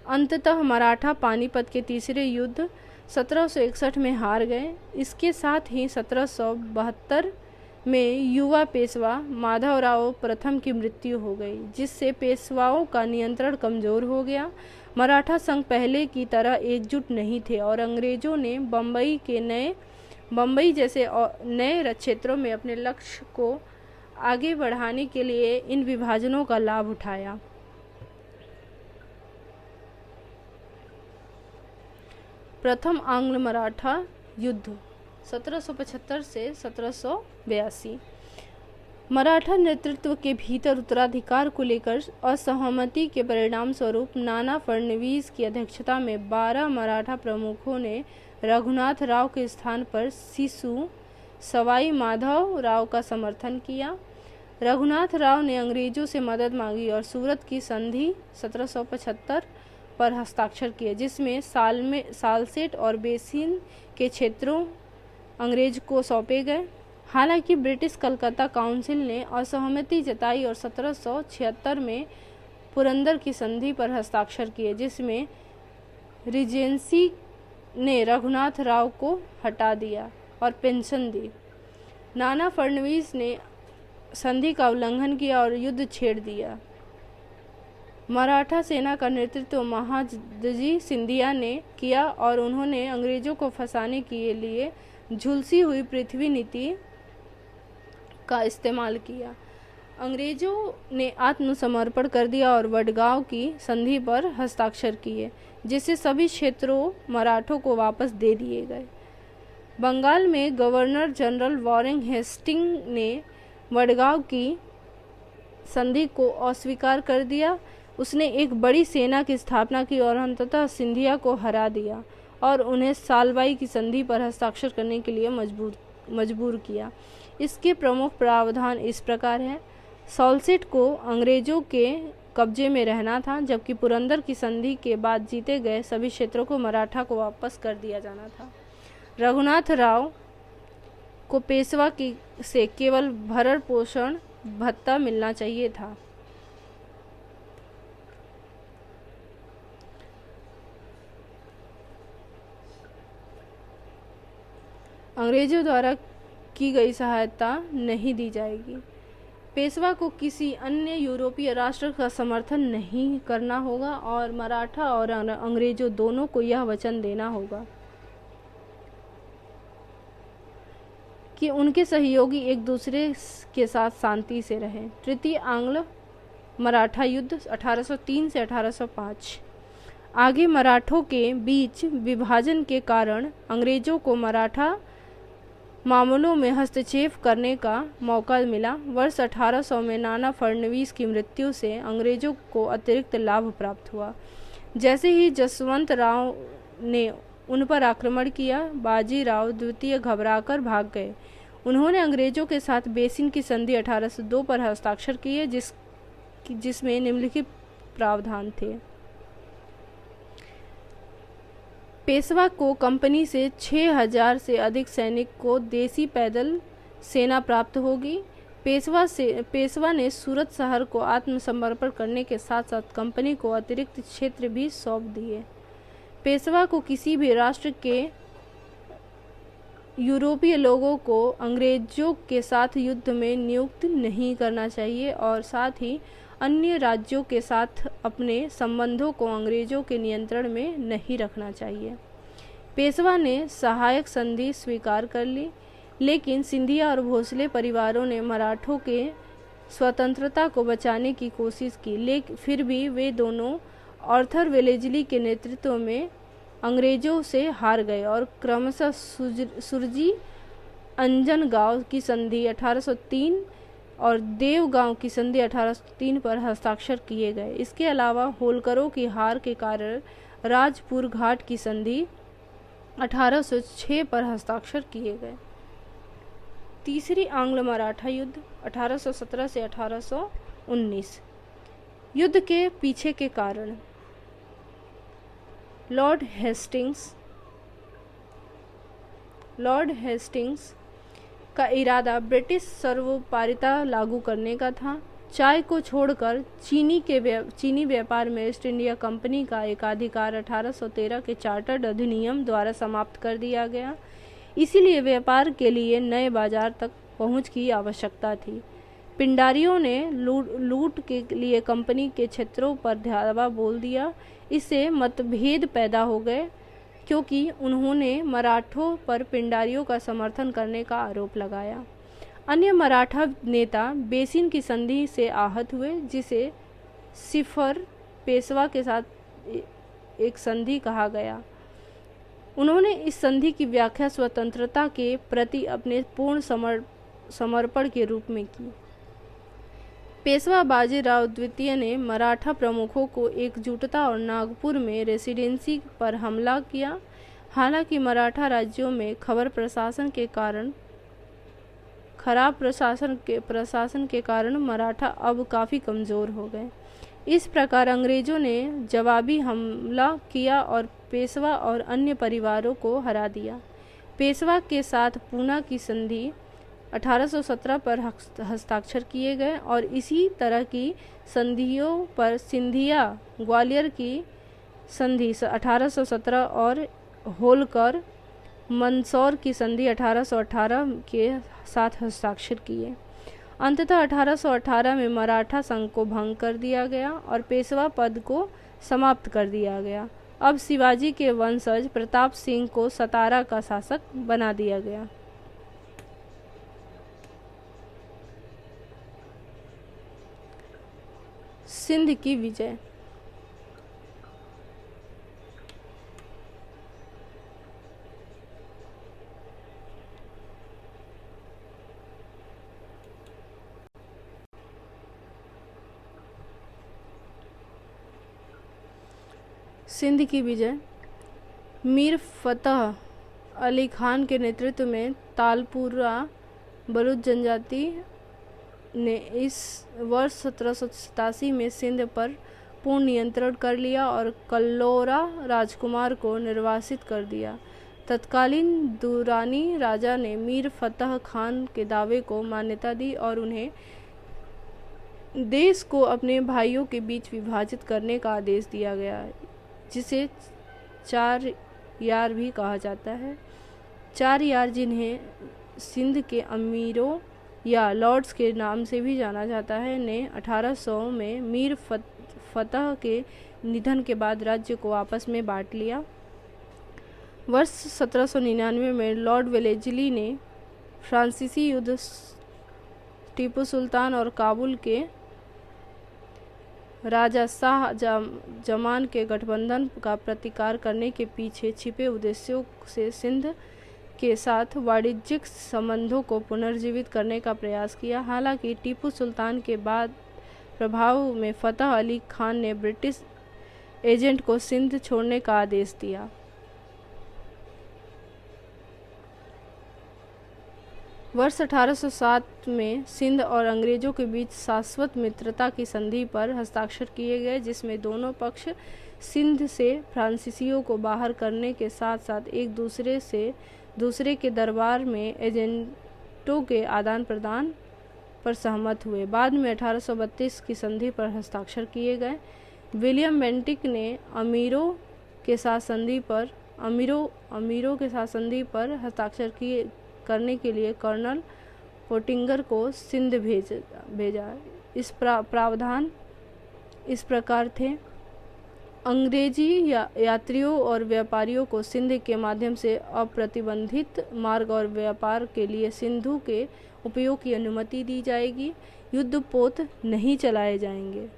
अंततः मराठा पानीपत के तीसरे युद्ध 1761 में हार गए। इसके साथ ही 1772 में युवा पेशवा माधवराव प्रथम की मृत्यु हो गई, जिससे पेशवाओं का नियंत्रण कमजोर हो गया। मराठा संघ पहले की तरह एकजुट नहीं थे और अंग्रेजों ने बम्बई जैसे नए क्षेत्रों में अपने लक्ष्य को आगे बढ़ाने के लिए इन विभाजनों का लाभ उठाया। प्रथम आंग्ल मराठा युद्ध 1775 से 1782। मराठा नेतृत्व के भीतर उत्तराधिकार को लेकर असहमति के परिणाम स्वरूप नाना फडणवीस की अध्यक्षता में 12 मराठा प्रमुखों ने रघुनाथ राव के स्थान पर शिशु सवाई माधव राव का समर्थन किया। रघुनाथ राव ने अंग्रेजों से मदद मांगी और सूरत की संधि 1775 पर हस्ताक्षर किए, जिसमें सालसेट और बेसिन के क्षेत्रों अंग्रेज को सौंपे गए। हालांकि ब्रिटिश कलकत्ता काउंसिल ने असहमति जताई और 1776 में पुरंदर की संधि पर हस्ताक्षर किए, जिसमें रीजेंसी ने रघुनाथ राव को हटा दिया और पेंशन दी। नाना फडणवीस ने संधि का उल्लंघन किया और युद्ध छेड़ दिया। मराठा सेना का नेतृत्व महादजी सिंधिया ने किया और उन्होंने अंग्रेजों को फंसाने के लिए झुलसी हुई पृथ्वी नीति का इस्तेमाल किया। अंग्रेजों ने आत्मसमर्पण कर दिया और वडगांव की संधि पर हस्ताक्षर किए, जिससे सभी क्षेत्रों मराठों को वापस दे दिए गए। बंगाल में गवर्नर जनरल वॉरेन हेस्टिंग ने वडगांव की संधि को अस्वीकार कर दिया। उसने एक बड़ी सेना की स्थापना की और अंततः सिंधिया को हरा दिया और उन्हें सालबाई की संधि पर हस्ताक्षर करने के लिए मजबूर किया। इसके प्रमुख प्रावधान इस प्रकार हैं। सालसेट को अंग्रेजों के कब्जे में रहना था, जबकि पुरंदर की संधि के बाद जीते गए सभी क्षेत्रों को मराठा को वापस कर दिया जाना था। रघुनाथ राव को पेशवा से केवल भरण पोषण भत्ता मिलना चाहिए था। अंग्रेजों द्वारा की गई सहायता नहीं दी जाएगी। पेशवा को किसी अन्य यूरोपीय राष्ट्र का समर्थन नहीं करना होगा और मराठा और अंग्रेजों दोनों को यह वचन देना होगा कि उनके सहयोगी एक दूसरे के साथ शांति से रहें। तृतीय आंग्ल मराठा युद्ध 1803 से 1805। आगे मराठों के बीच विभाजन के कारण अंग्रेजों को मराठा मामलों में हस्तक्षेप करने का मौका मिला। वर्ष 1800 में नाना फडणवीस की मृत्यु से अंग्रेजों को अतिरिक्त लाभ प्राप्त हुआ। जैसे ही जसवंत राव ने उन पर आक्रमण किया, बाजीराव द्वितीय घबराकर भाग गए। उन्होंने अंग्रेजों के साथ बेसिन की संधि 1802 पर हस्ताक्षर किए, जिसमें निम्नलिखित प्रावधान थे। पेशवा को कंपनी से 6000 से अधिक सैनिक को देसी पैदल सेना प्राप्त होगी। पेशवा ने सूरत शहर को आत्मसमर्पण करने के साथ साथ कंपनी को अतिरिक्त क्षेत्र भी सौंप दिए। पेशवा को किसी भी राष्ट्र के यूरोपीय लोगों को अंग्रेजों के साथ युद्ध में नियुक्त नहीं करना चाहिए और साथ ही अन्य राज्यों के साथ अपने संबंधों को अंग्रेजों के नियंत्रण में नहीं रखना चाहिए। पेशवा ने सहायक संधि स्वीकार कर ली, लेकिन सिंधिया और भोसले परिवारों ने मराठों के स्वतंत्रता को बचाने की कोशिश की, लेकिन फिर भी वे दोनों आर्थर वेलेस्ली के नेतृत्व में अंग्रेजों से हार गए और क्रमशः सुरजी अंजनगांव की संधि 1803 और देवगांव की संधि 1803 पर हस्ताक्षर किए गए। इसके अलावा होलकरों की हार के कारण राजपुर घाट की संधि 1806 पर हस्ताक्षर किए गए। तीसरी आंग्ल मराठा युद्ध 1817 से 1819। युद्ध के पीछे के कारण लॉर्ड हेस्टिंग्स का इरादा ब्रिटिश सर्वोपरिता लागू करने का था। चाय को छोड़कर चीनी व्यापार में ईस्ट इंडिया कंपनी का एकाधिकार 1813 के चार्टर्ड अधिनियम द्वारा समाप्त कर दिया गया। इसीलिए व्यापार के लिए नए बाजार तक पहुंच की आवश्यकता थी। पिंडारियों ने लूट के लिए कंपनी के क्षेत्रों पर धावा बोल दिया। इससे मतभेद पैदा हो गए क्योंकि उन्होंने मराठों पर पिंडारियों का समर्थन करने का आरोप लगाया। अन्य मराठा नेता बेसिन की संधि से आहत हुए, जिसे सिफर पेशवा के साथ एक संधि कहा गया। उन्होंने इस संधि की व्याख्या स्वतंत्रता के प्रति अपने पूर्ण समर्पण के रूप में की। पेशवा बाजीराव द्वितीय ने मराठा प्रमुखों को एकजुटता और नागपुर में रेसिडेंसी पर हमला किया। हालांकि मराठा राज्यों में खराब प्रशासन के कारण मराठा अब काफ़ी कमज़ोर हो गए। इस प्रकार अंग्रेज़ों ने जवाबी हमला किया और पेशवा और अन्य परिवारों को हरा दिया। पेशवा के साथ पूना की संधि 1817 पर हस्ताक्षर किए गए और इसी तरह की संधियों पर सिंधिया ग्वालियर की संधि 1817 और होलकर मंदसौर की संधि 1818 के साथ हस्ताक्षर किए। अंततः 1818 में मराठा संघ को भंग कर दिया गया और पेशवा पद को समाप्त कर दिया गया। अब शिवाजी के वंशज प्रताप सिंह को सतारा का शासक बना दिया गया। सिंध की विजय। सिंध की विजय। मीर फतह अली खान के नेतृत्व में तालपुरा बलूच जनजाति ने इस वर्ष 1787 में सिंध पर पूर्ण नियंत्रण कर लिया और कल्लोरा राजकुमार को निर्वासित कर दिया। तत्कालीन दुरानी राजा ने मीर फतह खान के दावे को मान्यता दी और उन्हें देश को अपने भाइयों के बीच विभाजित करने का आदेश दिया गया, जिसे 4 यार भी कहा जाता है। 4 यार, जिन्हें सिंध के अमीरों या लॉर्ड्स के नाम से भी जाना जाता है, ने 1800 में मीर फतह के निधन के बाद राज्य को आपस में बांट लिया। वर्ष 1799 में लॉर्ड वेलेस्ली ने फ्रांसीसी युद्ध, टीपू सुल्तान और काबुल के राजा शाह जमान के गठबंधन का प्रतिकार करने के पीछे छिपे उद्देश्यों से सिंध के साथ वाणिज्यिक संबंधों को पुनर्जीवित करने का प्रयास किया। हालांकि टीपू सुल्तान के बाद प्रभाव में फतह अली खान ने ब्रिटिश एजेंट को सिंध छोड़ने का आदेश दिया। वर्ष 1807 में सिंध और अंग्रेजों के बीच शाश्वत मित्रता की संधि पर हस्ताक्षर किए गए, जिसमें दोनों पक्ष सिंध से फ्रांसीसियों को बाहर करने के साथ साथ एक दूसरे के दरबार में एजेंटों के आदान प्रदान पर सहमत हुए। बाद में 1832 की संधि पर हस्ताक्षर किए गए। विलियम बेंटिक ने अमीरों के साथ संधि पर हस्ताक्षर करने के लिए कर्नल पोटिंगर को सिंध भेजा। इस प्रावधान इस प्रकार थे। अंग्रेजी यात्रियों और व्यापारियों को सिंध के माध्यम से अप्रतिबंधित मार्ग और व्यापार के लिए सिंधु के उपयोग की अनुमति दी जाएगी। युद्धपोत नहीं चलाए जाएंगे,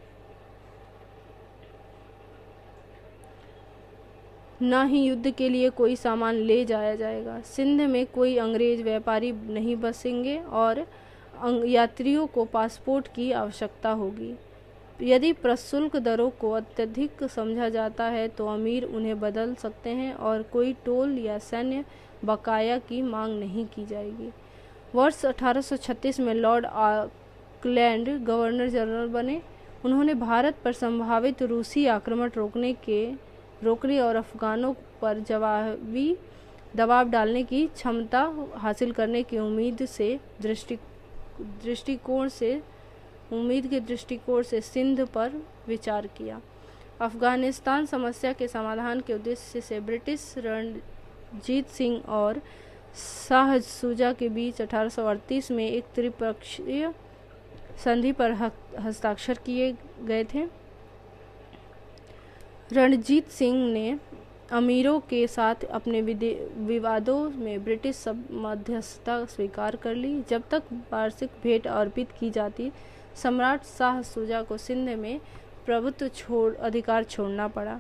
न ही युद्ध के लिए कोई सामान ले जाया जाएगा। सिंध में कोई अंग्रेज व्यापारी नहीं बसेंगे और यात्रियों को पासपोर्ट की आवश्यकता होगी। यदि प्रशुल्क दरों को अत्यधिक समझा जाता है तो अमीर उन्हें बदल सकते हैं और कोई टोल या सैन्य बकाया की मांग नहीं की जाएगी। वर्ष 1836 में लॉर्ड ऑकलैंड गवर्नर जनरल बने। उन्होंने भारत पर संभावित रूसी आक्रमण रोकने और अफगानों पर जवाबी दबाव डालने की क्षमता हासिल करने की उम्मीद के दृष्टिकोण से सिंध पर विचार किया। अफगानिस्तान समस्या के समाधान के उद्देश्य से ब्रिटिश रणजीत सिंह और शाह शुजा के बीच 1838 में एक त्रिपक्षीय संधि पर हस्ताक्षर किए गए थे। रणजीत सिंह ने अमीरों के साथ अपने विवादों में ब्रिटिश मध्यस्थता स्वीकार कर ली। जब तक वार्षिक भेंट अर्पित की जाती, सम्राट शाह शुजा को सिंध में प्रभुत्व अधिकार छोड़ना पड़ा।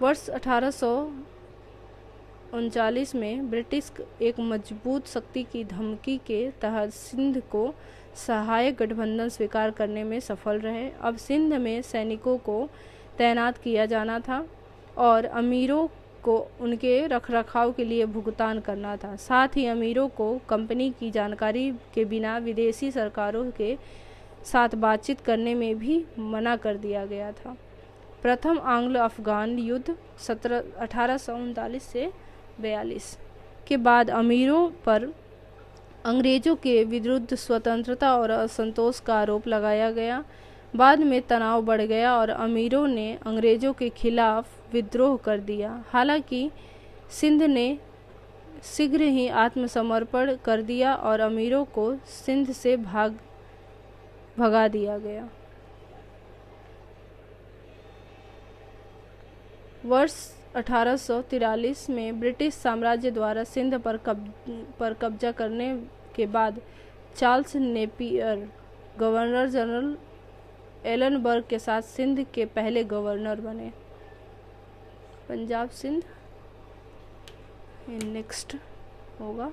वर्ष 1839 में ब्रिटिश एक मजबूत शक्ति की धमकी के तहत सिंध को सहायक गठबंधन स्वीकार करने में सफल रहे। अब सिंध में सैनिकों को तैनात किया जाना था और अमीरों को उनके रखरखाव के लिए भुगतान करना था। साथ ही अमीरों को कंपनी की जानकारी के बिना विदेशी सरकारों के साथ बातचीत करने में भी मना कर दिया गया था। प्रथम एंग्लो अफगान युद्ध 1839 से 42 के बाद अमीरों पर अंग्रेज़ों के विरुद्ध स्वतंत्रता और असंतोष का आरोप लगाया गया। बाद में तनाव बढ़ गया और अमीरों ने अंग्रेज़ों के खिलाफ विद्रोह कर दिया। हालांकि सिंध ने शीघ्र ही आत्मसमर्पण कर दिया और अमीरों को सिंध से भगा दिया गया। वर्ष 1843 में ब्रिटिश साम्राज्य द्वारा सिंध पर कब्जा करने के बाद चार्ल्स नेपियर गवर्नर जनरल एलनबर्ग के साथ सिंध के पहले गवर्नर बने। पंजाब सिंध नेक्स्ट होगा।